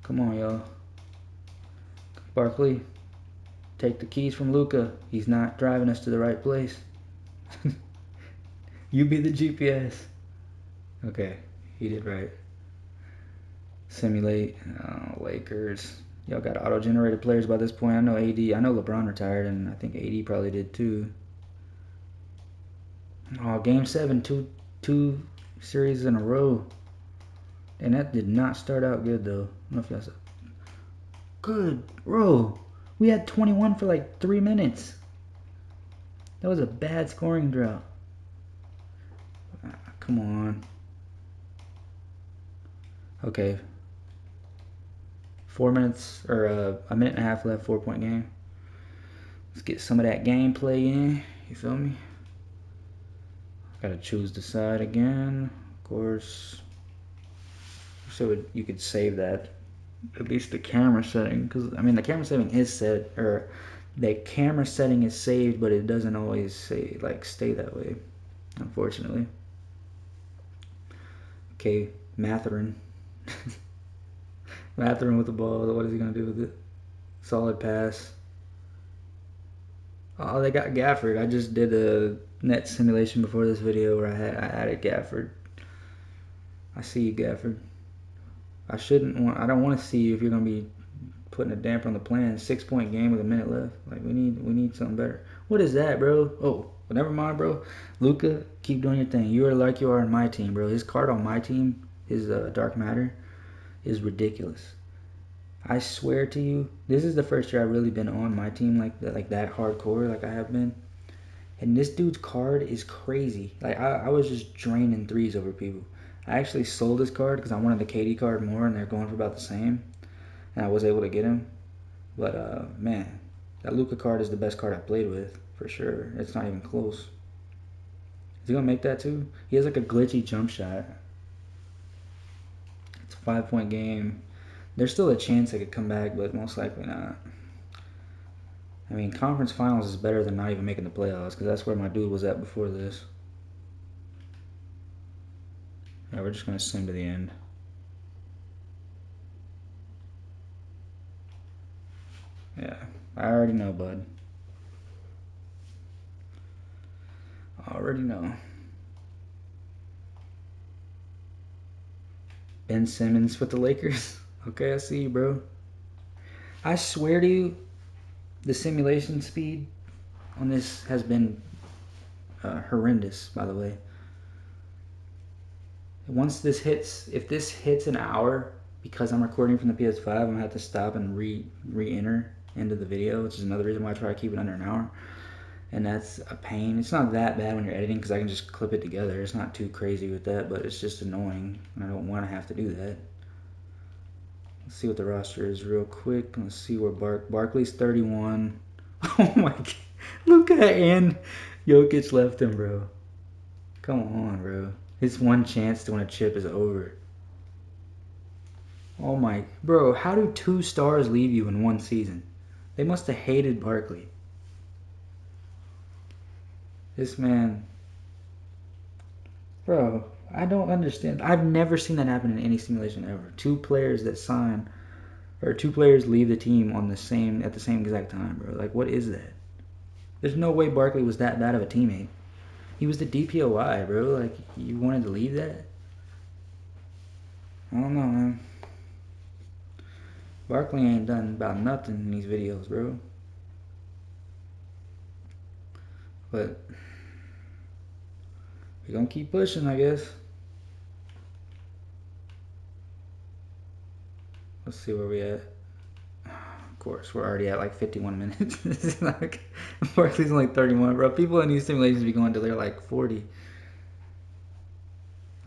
Come on, y'all. Barkley, take the keys from Luka. He's not driving us to the right place. You be the GPS. Okay, he did right. Simulate. Oh, Lakers. Y'all got auto-generated players by this point. I know AD. I know LeBron retired, and I think AD probably did too. Oh, Game 7, two series in a row. And that did not start out good, though. I don't know if that's good, bro. We had 21 for like 3 minutes. That was a bad scoring drought. Come on. Okay. 4 minutes, or a minute and a half left, 4-point game. Let's get some of that gameplay in. You feel me? Gotta choose the side again. Of course. So you could save that. At least the camera setting. Because, I mean, the camera setting is set. Or the camera setting is saved, but it doesn't always stay that way. Unfortunately. Okay, Matherin. Matherin with the ball. What is he going to do with it? Solid pass. Oh, they got Gafford. I just did a net simulation before this video where I added Gafford. I see you, Gafford. I don't want to see you if you're going to be putting a damper on the plan. 6-point game with a minute left. Like, we need something better. What is that, bro? Oh, well, never mind, bro. Luka, keep doing your thing. You are like you are on my team, bro. His card on my team, his Dark Matter, is ridiculous. I swear to you, this is the first year I've really been on my team like that hardcore, like I have been. And this dude's card is crazy. Like, I was just draining threes over people. I actually sold this card because I wanted the KD card more, and they're going for about the same. And I was able to get him. But, man, that Luka card is the best card I played with, for sure. It's not even close. Is he going to make that too? He has like a glitchy jump shot. It's a 5-point game. There's still a chance they could come back, but most likely not. I mean, conference finals is better than not even making the playoffs, because that's where my dude was at before this. Yeah, we're just going to sim to the end. Yeah, I already know, bud. I already know. Ben Simmons with the Lakers. Okay, I see you, bro. I swear to you, the simulation speed on this has been horrendous, by the way. Once this hits, if this hits an hour, because I'm recording from the PS5, I'm going to have to stop and re-enter into the video, which is another reason why I try to keep it under an hour. And that's a pain. It's not that bad when you're editing because I can just clip it together. It's not too crazy with that, but it's just annoying. I don't want to have to do that. Let's see what the roster is real quick. Let's see where Barkley's 31. Oh my God. Luka and Jokic left him, bro. Come on, bro. His one chance to win a chip is over. Oh my, bro, how do 2 stars leave you in one season? They must have hated Barkley. This man, bro, I don't understand. I've never seen that happen in any simulation ever. 2 players that sign, or 2 players leave the team on at the same exact time, bro. Like, what is that? There's no way Barkley was that bad of a teammate. He was the DPOI, bro. Like, you wanted to leave that? I don't know, man. Barkley ain't done about nothing in these videos, bro. But we're gonna keep pushing, I guess. Let's see where we at. Of course, we're already at like 51 minutes. It's like, Barkley's only 31, bro. People in these simulations be going till they're like 40.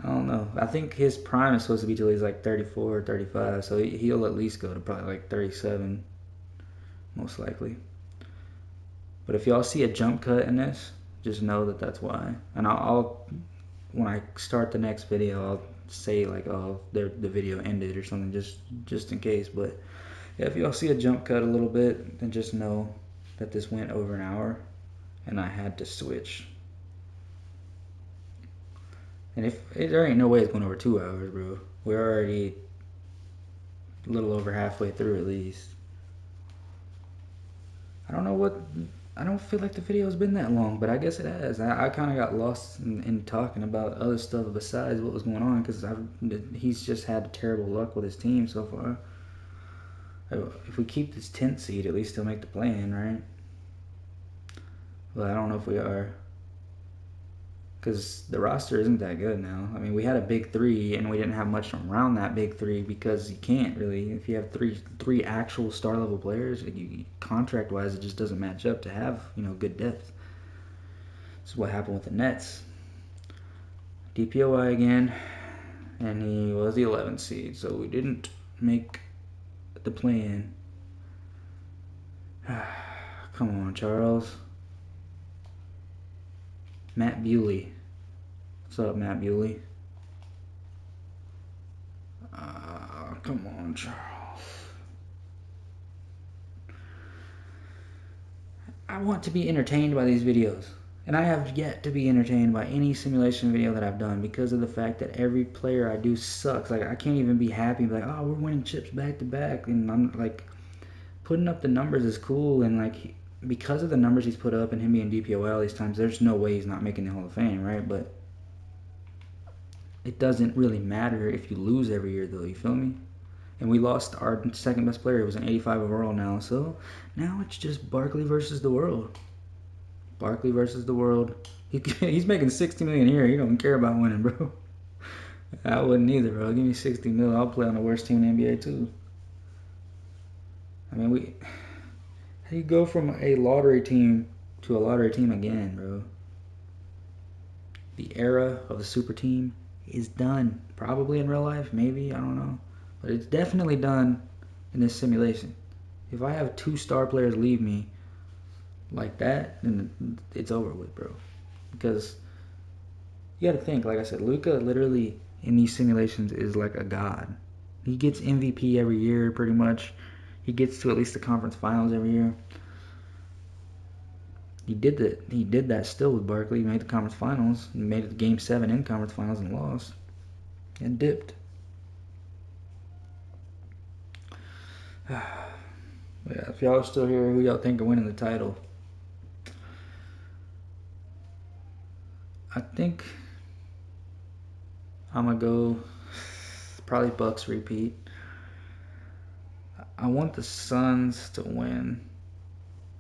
I don't know. I think his prime is supposed to be till he's like 34 or 35, so he'll at least go to probably like 37, most likely. But if y'all see a jump cut in this, just know that that's why. And I'll when I start the next video, I'll say like, oh, the video ended or something, just in case. But yeah, if y'all see a jump cut a little bit, then just know that this went over an hour, and I had to switch. And there ain't no way it's going over 2 hours, bro. We're already a little over halfway through at least. I don't feel like the video's been that long, but I guess it has. I kind of got lost in talking about other stuff besides what was going on, because he's just had terrible luck with his team so far. If we keep this 10th seed, at least he'll make the play-in, right? Well, I don't know if we are, because the roster isn't that good now. I mean, we had a big three, and we didn't have much around that big three, because you can't really. If you have three actual star-level players, contract-wise, it just doesn't match up to have, good depth. This is what happened with the Nets. DPOI again, and he was the 11th seed, so we didn't make the play-in. Come on, Charles. Matt Bewley. What's up, Matt Bewley? Come on, Charles. I want to be entertained by these videos. And I have yet to be entertained by any simulation video that I've done, because of the fact that every player I do sucks. Like, I can't even be happy, like, oh, we're winning chips back to back. And I'm like, putting up the numbers is cool. And like, because of the numbers he's put up and him being DPOL all these times, there's no way he's not making the Hall of Fame, right? But it doesn't really matter if you lose every year, though. You feel me? And we lost our second best player. It was an 85 overall now. So now it's just Barkley versus the world. Barkley versus the world. He's making $60 million a year. He don't care about winning, bro. I wouldn't either, bro. Give me $60 million. I'll play on the worst team in the NBA too. I mean, how do you go from a lottery team to a lottery team again, bro? The era of the super team is done. Probably in real life, maybe, I don't know. But it's definitely done in this simulation. If I have 2 star players leave me like that, then it's over with, bro. Because you gotta think, like I said, Luka literally in these simulations is like a god. He gets MVP every year, pretty much. He gets to at least the conference finals every year. He did that still with Barkley. He made the conference finals. He made it to Game 7 in conference finals and lost. And dipped. Yeah, if y'all are still here, who y'all think are winning the title? I think I'm going to go probably Bucks repeat. I want the Suns to win,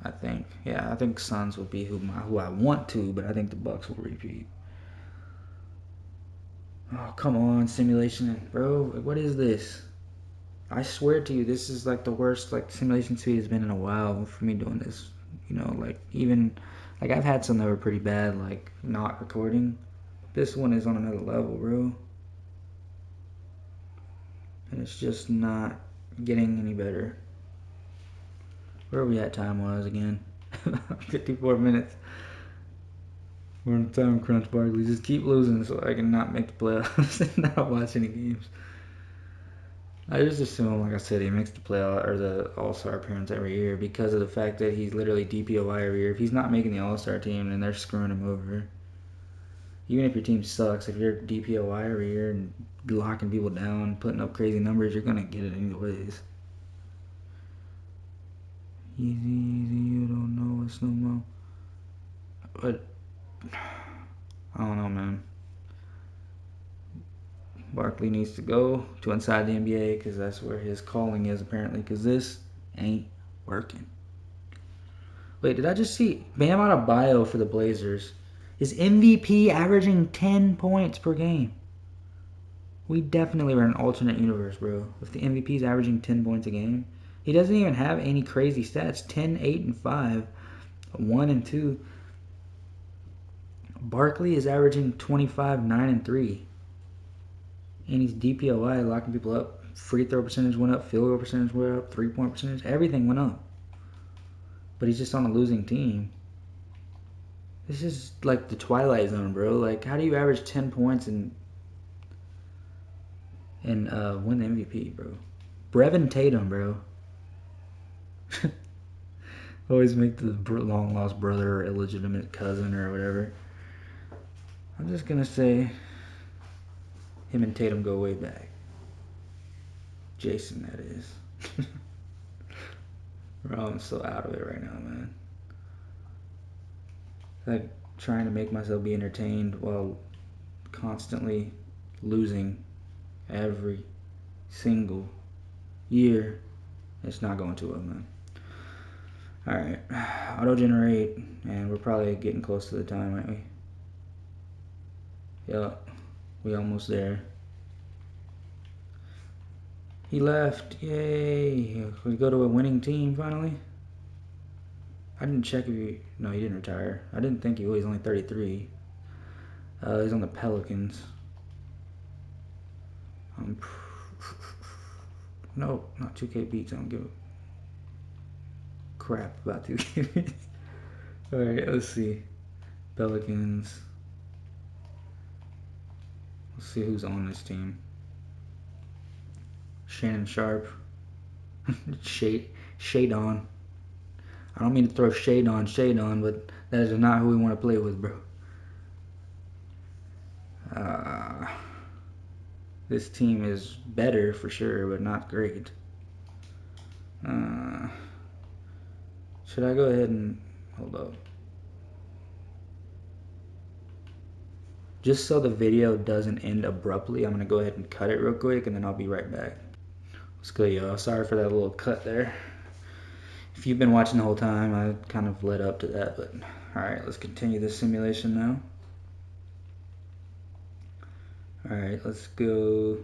I think. Yeah, I think Suns will be who I want to, but I think the Bucks will repeat. Oh, come on, simulation. Bro, what is this? I swear to you, this is like the worst simulation speed has been in a while for me doing this. I've had some that were pretty bad, like not recording. This one is on another level, bro. And it's just not getting any better. Where are we at time-wise again? 54 minutes. We're on time crunch, Barkley. Just keep losing so I can not make the playoffs and not watch any games. I just assume, like I said, he makes the playoff or the All-Star appearance every year because of the fact that he's literally DPOI every year. If he's not making the All-Star team, then they're screwing him over. Even if your team sucks, if you're DPOI every year and locking people down, putting up crazy numbers, you're gonna get it anyways. Easy, you don't know us no more. But I don't know, man. Barkley needs to go to inside the NBA because that's where his calling is apparently. Because this ain't working. Wait, did I just see Bam Adebayo for the Blazers? Is MVP averaging 10 points per game? We definitely are in an alternate universe, bro. If the MVP is averaging 10 points a game, he doesn't even have any crazy stats. 10, 8, and 5, 1 and 2. Barkley is averaging 25, 9, and 3. And he's DPOI, locking people up. Free throw percentage went up, field goal percentage went up, 3-point percentage, everything went up. But he's just on a losing team. This is like the Twilight Zone, bro. Like, how do you average 10 points and win the MVP, bro? Brevin Tatum, bro. Always make the long lost brother or illegitimate cousin or whatever. I'm just gonna say him and Tatum go way back. Jason, that is. Bro, I'm so out of it right now, man. Like trying to make myself be entertained while constantly losing every single year. It's not going too well, man. Alright, auto-generate, and we're probably getting close to the time, aren't we? Yup, we almost there. He left, yay! We go to a winning team finally. I didn't check if he, no, he didn't retire. I didn't think he was, he's only 33. He's on the Pelicans. No, not 2K Beats, I don't give a crap about 2K Beats. Alright, let's see. Pelicans. Let's see who's on this team. Shannon Sharp. Shade on. I don't mean to throw shade on, but that is not who we want to play with, bro. This team is better for sure, but not great. Should I go ahead and hold up? Just so the video doesn't end abruptly, I'm gonna go ahead and cut it real quick, and then I'll be right back. What's good, y'all? Sorry for that little cut there. If you've been watching the whole time, I kind of led up to that, but alright, let's continue this simulation now. Alright, let's go.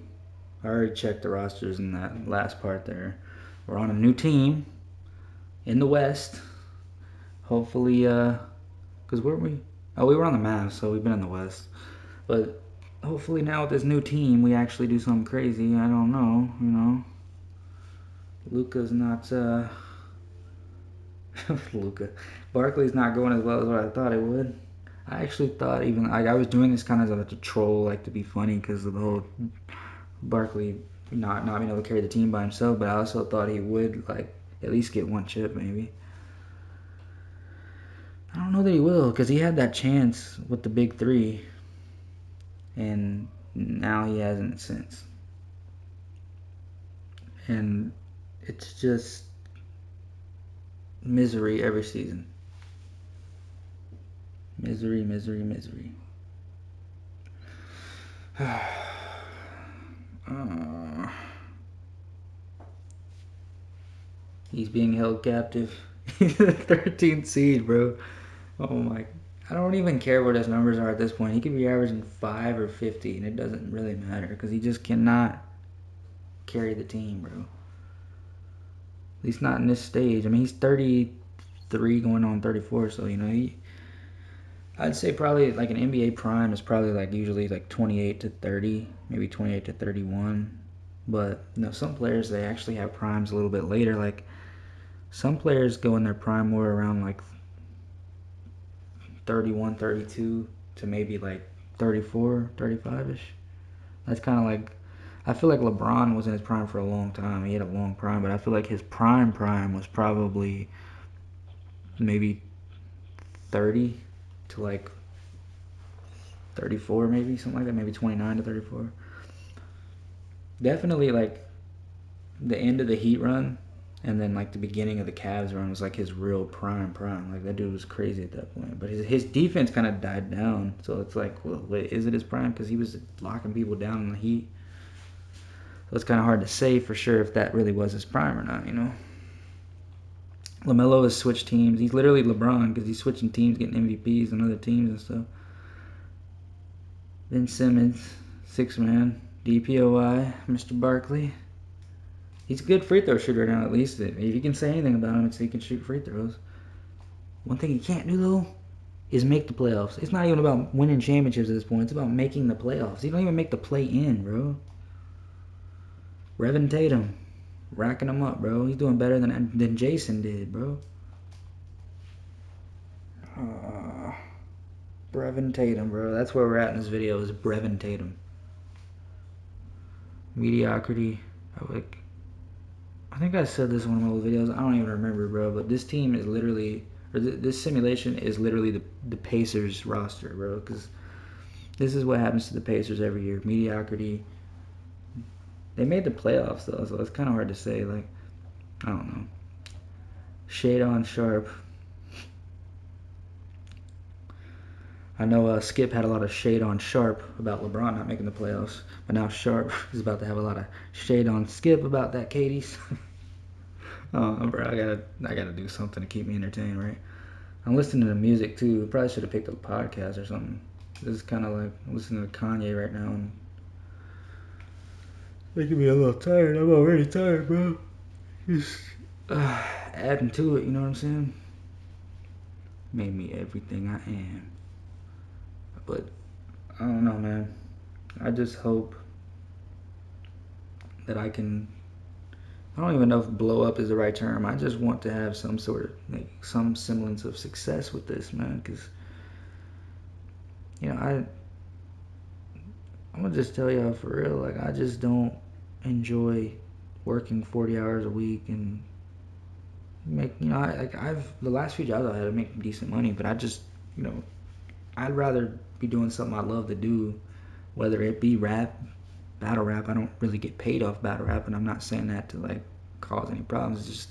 I already checked the rosters in that last part there. We're on a new team in the West. Hopefully, because where were we? Oh, we were on the Mavs, so we've been in the West. But hopefully now with this new team, we actually do something crazy. I don't know, you know. Luka's not, Luka. Barkley's not going as well as what I thought it would. I actually thought even, I was doing this kind of to troll, like to be funny because of the whole Barkley not being able to carry the team by himself, but I also thought he would, like, at least get one chip maybe. I don't know that he will, because he had that chance with the big three, and now he hasn't since. And it's just misery every season. Misery, misery, misery. He's being held captive. He's the 13th seed, bro. Oh my. I don't even care what his numbers are at this point. He could be averaging 5 or 50, and it doesn't really matter because he just cannot carry the team, bro. At least not in this stage. I mean, he's 33 going on 34, so, you know, I'd say probably like an NBA prime is probably like usually like 28 to 30, maybe 28 to 31. But, you know, some players, they actually have primes a little bit later. Like, some players go in their prime more around like 31, 32 to maybe like 34, 35-ish. That's kind of like, I feel like LeBron was in his prime for a long time. He had a long prime, but I feel like his prime was probably maybe 30 to like 34, maybe something like that, maybe 29 to 34. Definitely like the end of the Heat run And then like the beginning of the Cavs run was like his real prime. Like that dude was crazy at that point. But his defense kind of died down. So it's like, well, wait, is it his prime? Because he was locking people down in the Heat. So it's kind of hard to say for sure if that really was his prime or not, you know. LaMelo has switched teams. He's literally LeBron because he's switching teams, getting MVPs and other teams and stuff. Ben Simmons, 6-man. DPOY, Mr. Barkley. He's a good free throw shooter now, at least. If you can say anything about him, it's he can shoot free throws. One thing he can't do, though, is make the playoffs. It's not even about winning championships at this point. It's about making the playoffs. He don't even make the play-in, bro. Revin Tatum, racking him up, bro. He's doing better than Jason did, bro. Brevin Tatum, bro. That's where we're at in this video, is Brevin Tatum. Mediocrity. I think I said this in one of my old videos. I don't even remember, bro. But this team is literally, or this simulation is literally the Pacers roster, bro. Because this is what happens to the Pacers every year. Mediocrity. They made the playoffs, though, so it's kind of hard to say. Like, I don't know. Shade on Sharp. I know Skip had a lot of shade on Sharp about LeBron not making the playoffs, but now Sharp is about to have a lot of shade on Skip about that Katie's. Oh, bro, I gotta do something to keep me entertained, right? I'm listening to music too. Probably should have picked up a podcast or something. This is kind of like I'm listening to Kanye right now, and making me a little tired. I'm already tired, bro. Just adding to it, you know what I'm saying? Made me everything I am. But I don't know, man. I just hope that I can. I don't even know if blow up is the right term. I just want to have some sort of, like, some semblance of success with this, man. Because, you know, I'm gonna just tell y'all for real. Like, I just don't enjoy working 40 hours a week and make. You know, I've the last few jobs I had to make decent money, but I just, you know, I'd rather be doing something I love to do, whether it be rap, battle rap. I don't really get paid off battle rap, and I'm not saying that to like cause any problems. It's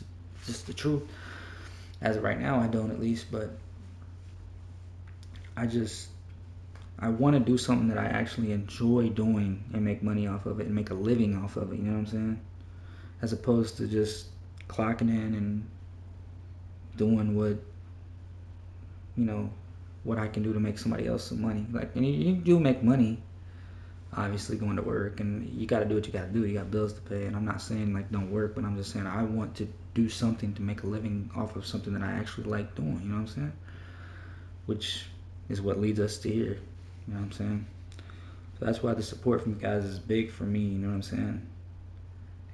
just the truth. As of right now, I don't, at least, but I want to do something that I actually enjoy doing and make money off of it and make a living off of it. You know what I'm saying? As opposed to just clocking in and doing what, you know, what I can do to make somebody else some money. Like, and you do make money, obviously, going to work, and you got to do what you got to do. You got bills to pay, and I'm not saying like don't work, but I'm just saying I want to do something to make a living off of something that I actually like doing. You know what I'm saying? Which is what leads us to here. You know what I'm saying? So that's why the support from you guys is big for me. You know what I'm saying?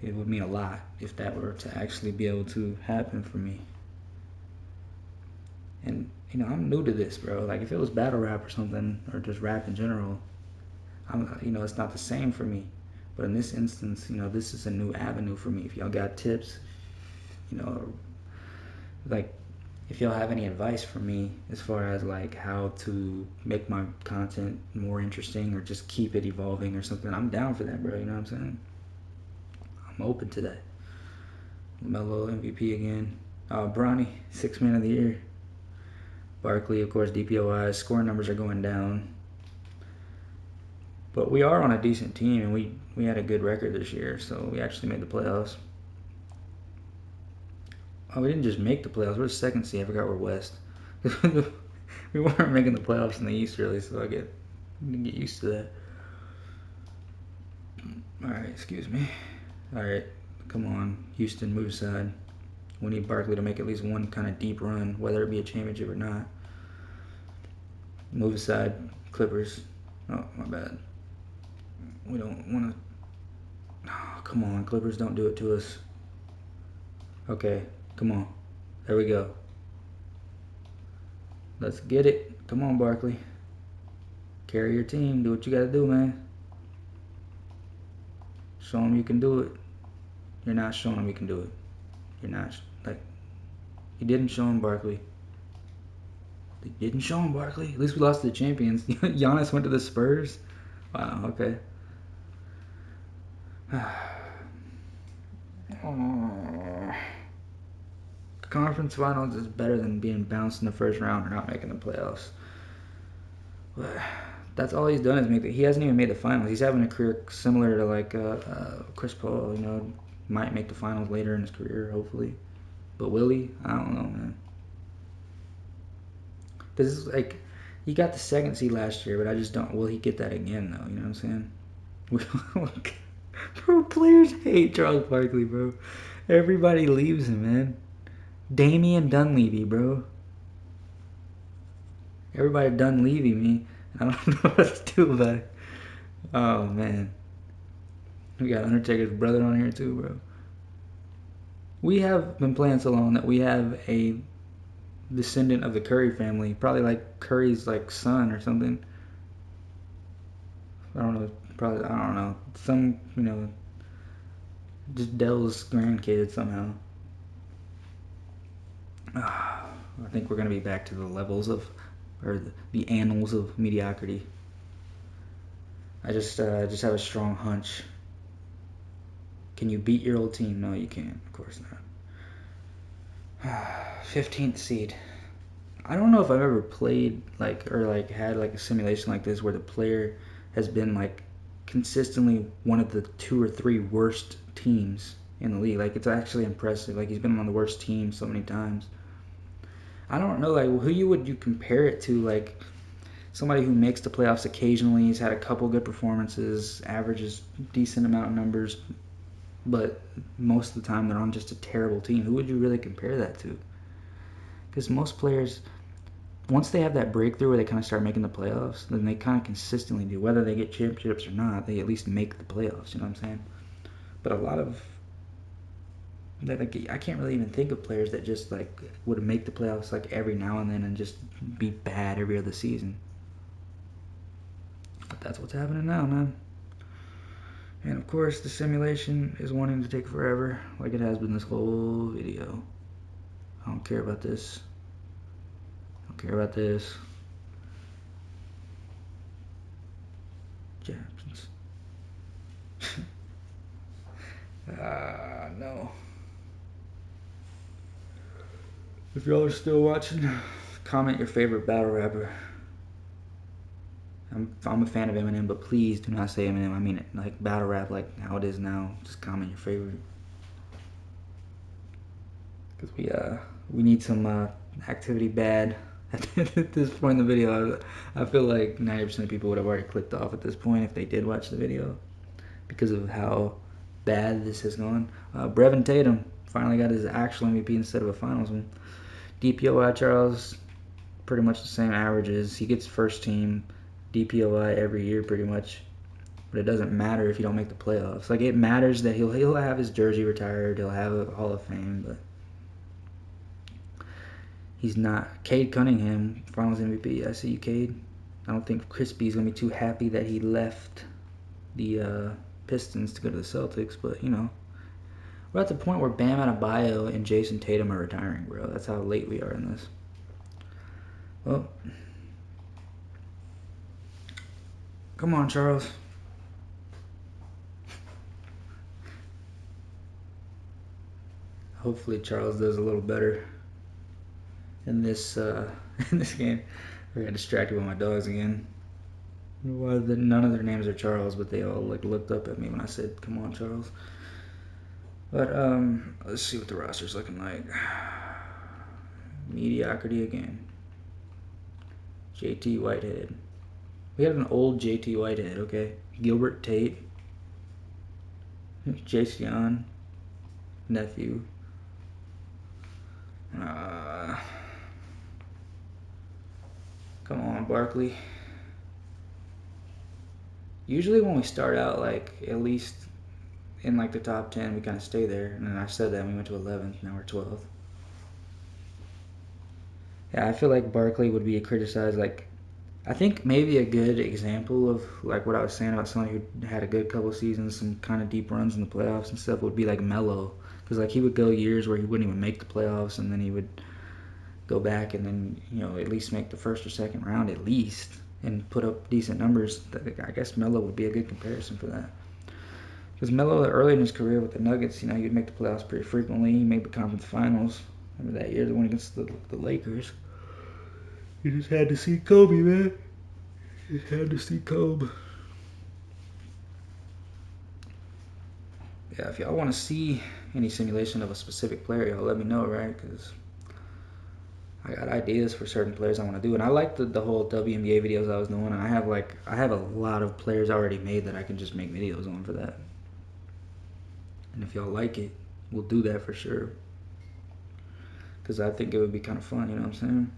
It would mean a lot if that were to actually be able to happen for me. And, you know, I'm new to this, bro. Like, if it was battle rap or something, or just rap in general, you know, it's not the same for me. But in this instance, you know, this is a new avenue for me. If y'all got tips, you know, like, if y'all have any advice for me as far as like how to make my content more interesting or just keep it evolving or something, I'm down for that, bro. You know what I'm saying? I'm open to that. LaMelo MVP again. Bronny, 6-man of the year. Barkley, of course, DPOI. Scoring numbers are going down. But we are on a decent team, and we had a good record this year, so we actually made the playoffs. Oh, we didn't just make the playoffs. We're second seed. I forgot we're West. We weren't making the playoffs in the East, really, so I get used to that. All right, excuse me. All right, come on, Houston, move aside. We need Barkley to make at least one kind of deep run, whether it be a championship or not. Move aside, Clippers. Oh, my bad. We don't want to. Oh, come on, Clippers, don't do it to us. Okay, come on. There we go. Let's get it. Come on, Barkley. Carry your team. Do what you got to do, man. Show them you can do it. You're not showing them you can do it. You're not. Like, you didn't show him, Barkley. They didn't show him, Barkley. At least we lost to the champions. Giannis went to the Spurs. Wow, okay. conference finals is better than being bounced in the first round or not making the playoffs. But that's all he's done is he hasn't even made the finals. He's having a career similar to like Chris Paul, you know, might make the finals later in his career, hopefully. But will he? I don't know, man. This is like, he got the second seed last year, but I just don't. Will he get that again, though? You know what I'm saying? Bro, players hate Charles Barkley, bro. Everybody leaves him, man. Damian Dunleavy, bro. Everybody done leaving me. I don't know what to do about it. Oh, man. We got Undertaker's brother on here, too, bro. We have been playing so long that we have a descendant of the Curry family. Probably like Curry's like son or something. I don't know. Probably, I don't know. Some, you know, just Dell's grandkid somehow. I think we're going to be back to the levels of, or the annals of mediocrity. I just have a strong hunch. Can you beat your old team? No, you can't. Of course not. 15th seed. I don't know if I've ever played like, or like had like a simulation like this where the player has been like consistently one of the 2 or 3 worst teams in the league. Like, it's actually impressive. Like, he's been on the worst team so many times. I don't know, like, who would you compare it to? Like, somebody who makes the playoffs occasionally, he's had a couple good performances, averages decent amount of numbers, but most of the time they're on just a terrible team. Who would you really compare that to? Because most players, once they have that breakthrough where they kind of start making the playoffs, then they kind of consistently do. Whether they get championships or not, they at least make the playoffs, you know what I'm saying? But a lot of, like, I can't really even think of players that just, like, would make the playoffs, like, every now and then and just be bad every other season. But that's what's happening now, man. And, of course, the simulation is wanting to take forever, like it has been this whole video. I don't care about this. I don't care about this. Jacksons. No. If y'all are still watching, comment your favorite battle rapper. I'm a fan of Eminem, but please do not say Eminem. I mean it, like battle rap, like how it is now. Just comment your favorite. Because we need some activity bad. At this point in the video, I feel like 90% of people would have already clicked off at this point if they did watch the video, because of how bad this has gone. Brevin Tatum finally got his actual MVP instead of a finals one. DPOI Charles, pretty much the same averages. He gets first team DPOI every year pretty much, but it doesn't matter if you don't make the playoffs. Like, it matters that he'll have his jersey retired, he'll have a Hall of Fame, but he's not. Cade Cunningham, finals MVP. I see you, Cade. I don't think Crispy's gonna be too happy that he left the Pistons to go to the Celtics, but you know, we're at the point where Bam Adebayo and Jason Tatum are retiring, bro. That's how late we are in this. Well, come on, Charles. Hopefully Charles does a little better in this in this game. I got distracted by my dogs again. None of their names are Charles, but they all like looked up at me when I said, "Come on, Charles." But let's see what the roster's looking like. Mediocrity again. JT Whitehead. We have an old JT Whitehead, okay? Gilbert Tate. Jason nephew. Come on, Barkley. Usually when we start out, like, at least in, like, the top 10, we kind of stay there. And then I said that, we went to 11th, now we're 12th. Yeah, I feel like Barkley would be criticized, like, I think maybe a good example of, like, what I was saying about somebody who had a good couple seasons, some kind of deep runs in the playoffs and stuff, would be, like, Melo. Because, like, he would go years where he wouldn't even make the playoffs, and then he would go back and then, you know, at least make the first or second round at least and put up decent numbers. I guess Melo would be a good comparison for that. Because Melo, early in his career with the Nuggets, you know, he would make the playoffs pretty frequently. He made the conference finals. Remember that year, the one against the Lakers. You just had to see Kobe, man. You just had to see Kobe. Yeah, if y'all want to see any simulation of a specific player, y'all let me know, right? Because I got ideas for certain players I want to do, and I like the whole WNBA videos I was doing. And I have a lot of players already made that I can just make videos on for that. And if y'all like it, we'll do that for sure. Because I think it would be kind of fun, you know what I'm saying?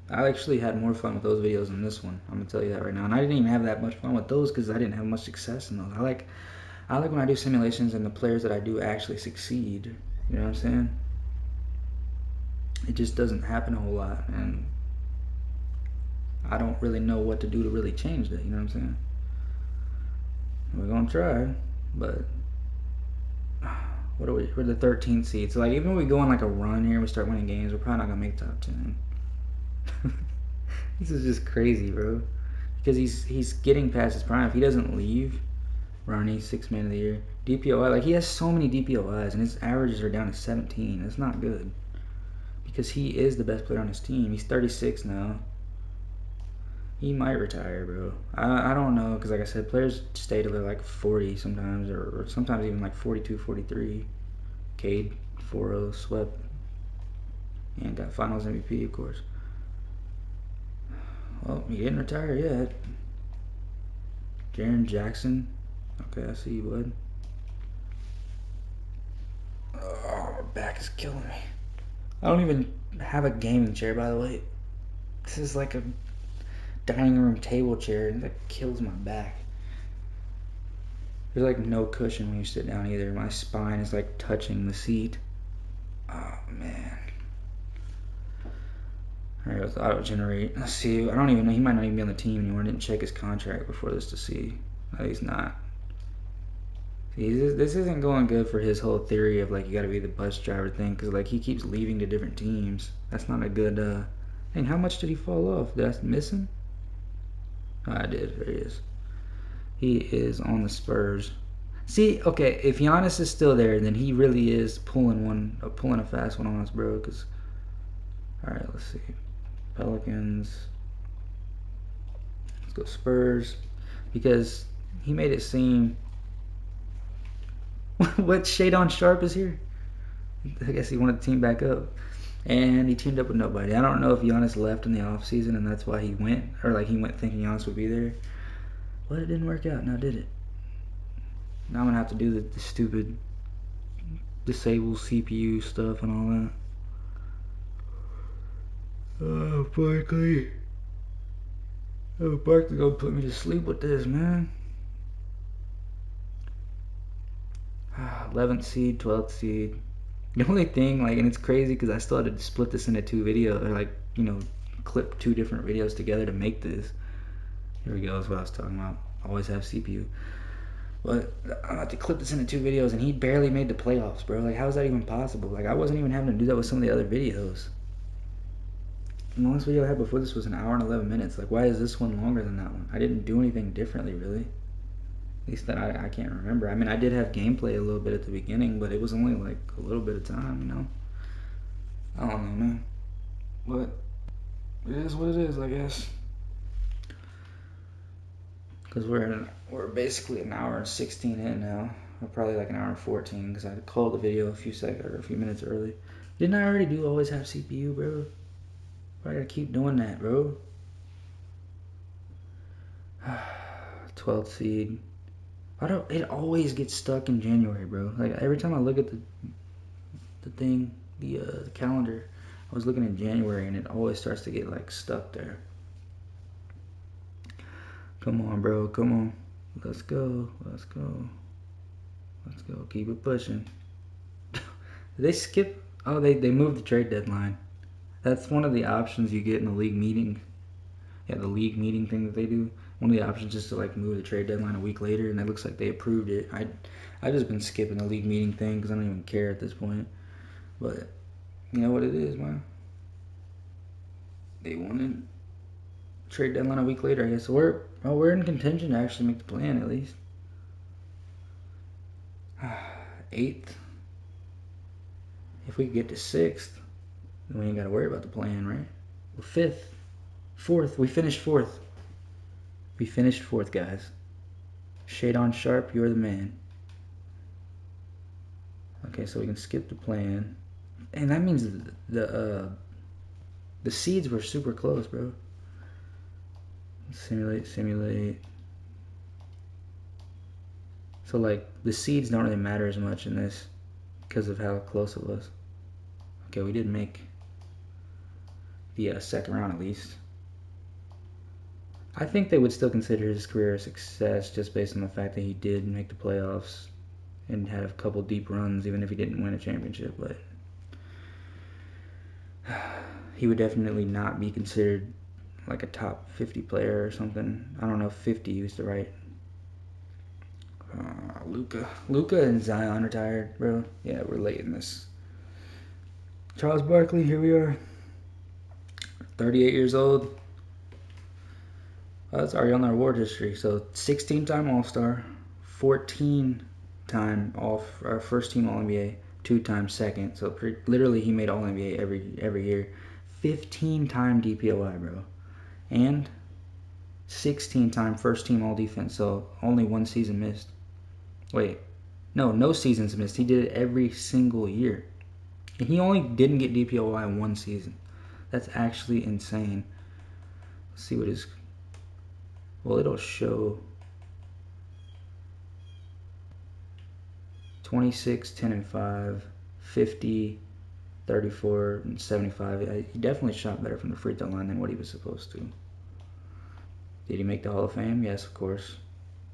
I actually had more fun with those videos than this one. I'm gonna tell you that right now. And I didn't even have that much fun with those because I didn't have much success in those. I like when I do simulations and the players that I do actually succeed. You know what I'm saying? It just doesn't happen a whole lot, and I don't really know what to do to really change that. You know what I'm saying? We're gonna try, but what are we? We're the 13th seed. So like, even if we go on like a run here and we start winning games, we're probably not gonna make top 10. This is just crazy, bro. Because he's getting past his prime. If he doesn't leave, Ronnie, 6th man of the year, DPOI. Like, he has so many DPOIs, and his averages are down to 17. That's not good. Because he is the best player on his team. He's 36 now. He might retire, bro. I don't know, because like I said, players stay till they're like 40 sometimes, or sometimes even like 42, 43. Cade, 4-0, swept, and got finals MVP, of course. Well, he didn't retire yet. Jaren Jackson. Okay, I see you, bud. Oh, my back is killing me. I don't even have a gaming chair, by the way. This is like a dining room table chair, and that kills my back. There's like no cushion when you sit down either. My spine is like touching the seat. Oh, man. Alright, let's auto-generate. Let's see. I don't even know. He might not even be on the team anymore. I didn't check his contract before this to see. No, he's not. See, this isn't going good for his whole theory of like you got to be the bus driver thing, because like he keeps leaving to different teams. That's not a good. Dang, how much did he fall off? Did I miss him? Oh, I did. There he is. He is on the Spurs. See, okay, if Giannis is still there, then he really is pulling a fast one on us, bro. Cause, all right, let's see. Pelicans. Let's go Spurs, because he made it seem. What Shadon Sharp is here? I guess he wanted the team back up, and he teamed up with nobody. I don't know if Giannis left in the offseason and that's why he went, or like he went thinking Giannis would be there. But it didn't work out. Now did it? Now I'm gonna have to do the stupid disable CPU stuff and all that. Oh, Barkley. Oh, Barkley gonna put me to sleep with this, man. 11th seed, 12th seed. The only thing, like, and it's crazy because I still had to split this into 2 videos, or like, you know, clip 2 different videos together to make this. Here we go, that's what I was talking about. Always have CPU. But I had to clip this into 2 videos, and he barely made the playoffs, bro. Like, how is that even possible? Like, I wasn't even having to do that with some of the other videos. And the last video I had before this was an hour and 11 minutes. Like, why is this one longer than that one? I didn't do anything differently, really. At least that I can't remember. I mean, I did have gameplay a little bit at the beginning, but it was only like a little bit of time, you know? I don't know, man. But it is what it is, I guess. Because we're basically an hour and 16 in now. Or probably like an hour and 14, because I called the video a few minutes early. Didn't I already do always have CPU, bro? I gotta keep doing that, bro. 12th seed. It always gets stuck in January, bro. Like, every time I look at the thing, the calendar, I was looking in January, and it always starts to get like stuck there. Come on, bro. Come on. Let's go. Let's go. Let's go. Keep it pushing. Did they skip? Oh, they moved the trade deadline. That's one of the options you get in the league meeting. Yeah, the league meeting thing that they do. One of the options is to like move the trade deadline a week later, and it looks like they approved it. I just been skipping the league meeting thing because I don't even care at this point. But you know what it is, man. They wanted trade deadline a week later, I guess. So we're in contention to actually make the plan at least. 8th. If we get to 6th, then we ain't got to worry about the plan, right? We're 5th. 4th. We finished 4th. We finished 4th, guys. Shade on Sharp, you're the man. Okay, so we can skip the plan. And that means the seeds were super close, bro. Simulate. So like the seeds don't really matter as much in this because of how close it was. Okay, we did make the second round at least. I think they would still consider his career a success just based on the fact that he did make the playoffs and had a couple deep runs even if he didn't win a championship, but he would definitely not be considered like a top 50 player or something. I don't know if 50 used to write. Luka and Zion retired, bro. Yeah, we're late in this. Charles Barkley, here we are. 38 years old. That's already on our award history. So 16-time All-Star, 14-time first-team All-NBA, 2-time second. So literally he made All-NBA every year. 15-time DPOI, bro. And 16-time first-team All-Defense. So only one season missed. Wait. No seasons missed. He did it every single year. And he only didn't get DPOI one season. That's actually insane. Let's see what his... Well, it'll show 26, 10, and 5, 50, 34, and 75. He definitely shot better from the free throw line than what he was supposed to. Did he make the Hall of Fame? Yes, of course.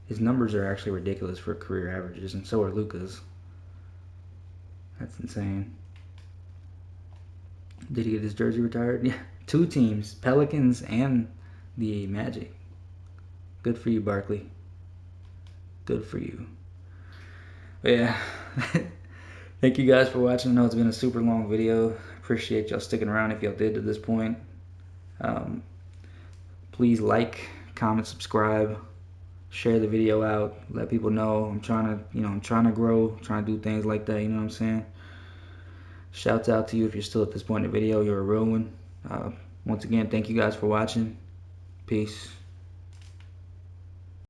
His numbers are actually ridiculous for career averages, and so are Luka's. That's insane. Did he get his jersey retired? Yeah, 2 teams, Pelicans and the Magic. Good for you, Barkley. Good for you. But yeah, thank you guys for watching. I know it's been a super long video. Appreciate y'all sticking around if y'all did to this point. Please like, comment, subscribe, share the video out. Let people know I'm trying to grow, trying to do things like that. You know what I'm saying? Shouts out to you if you're still at this point in the video. You're a real one. Once again, thank you guys for watching. Peace.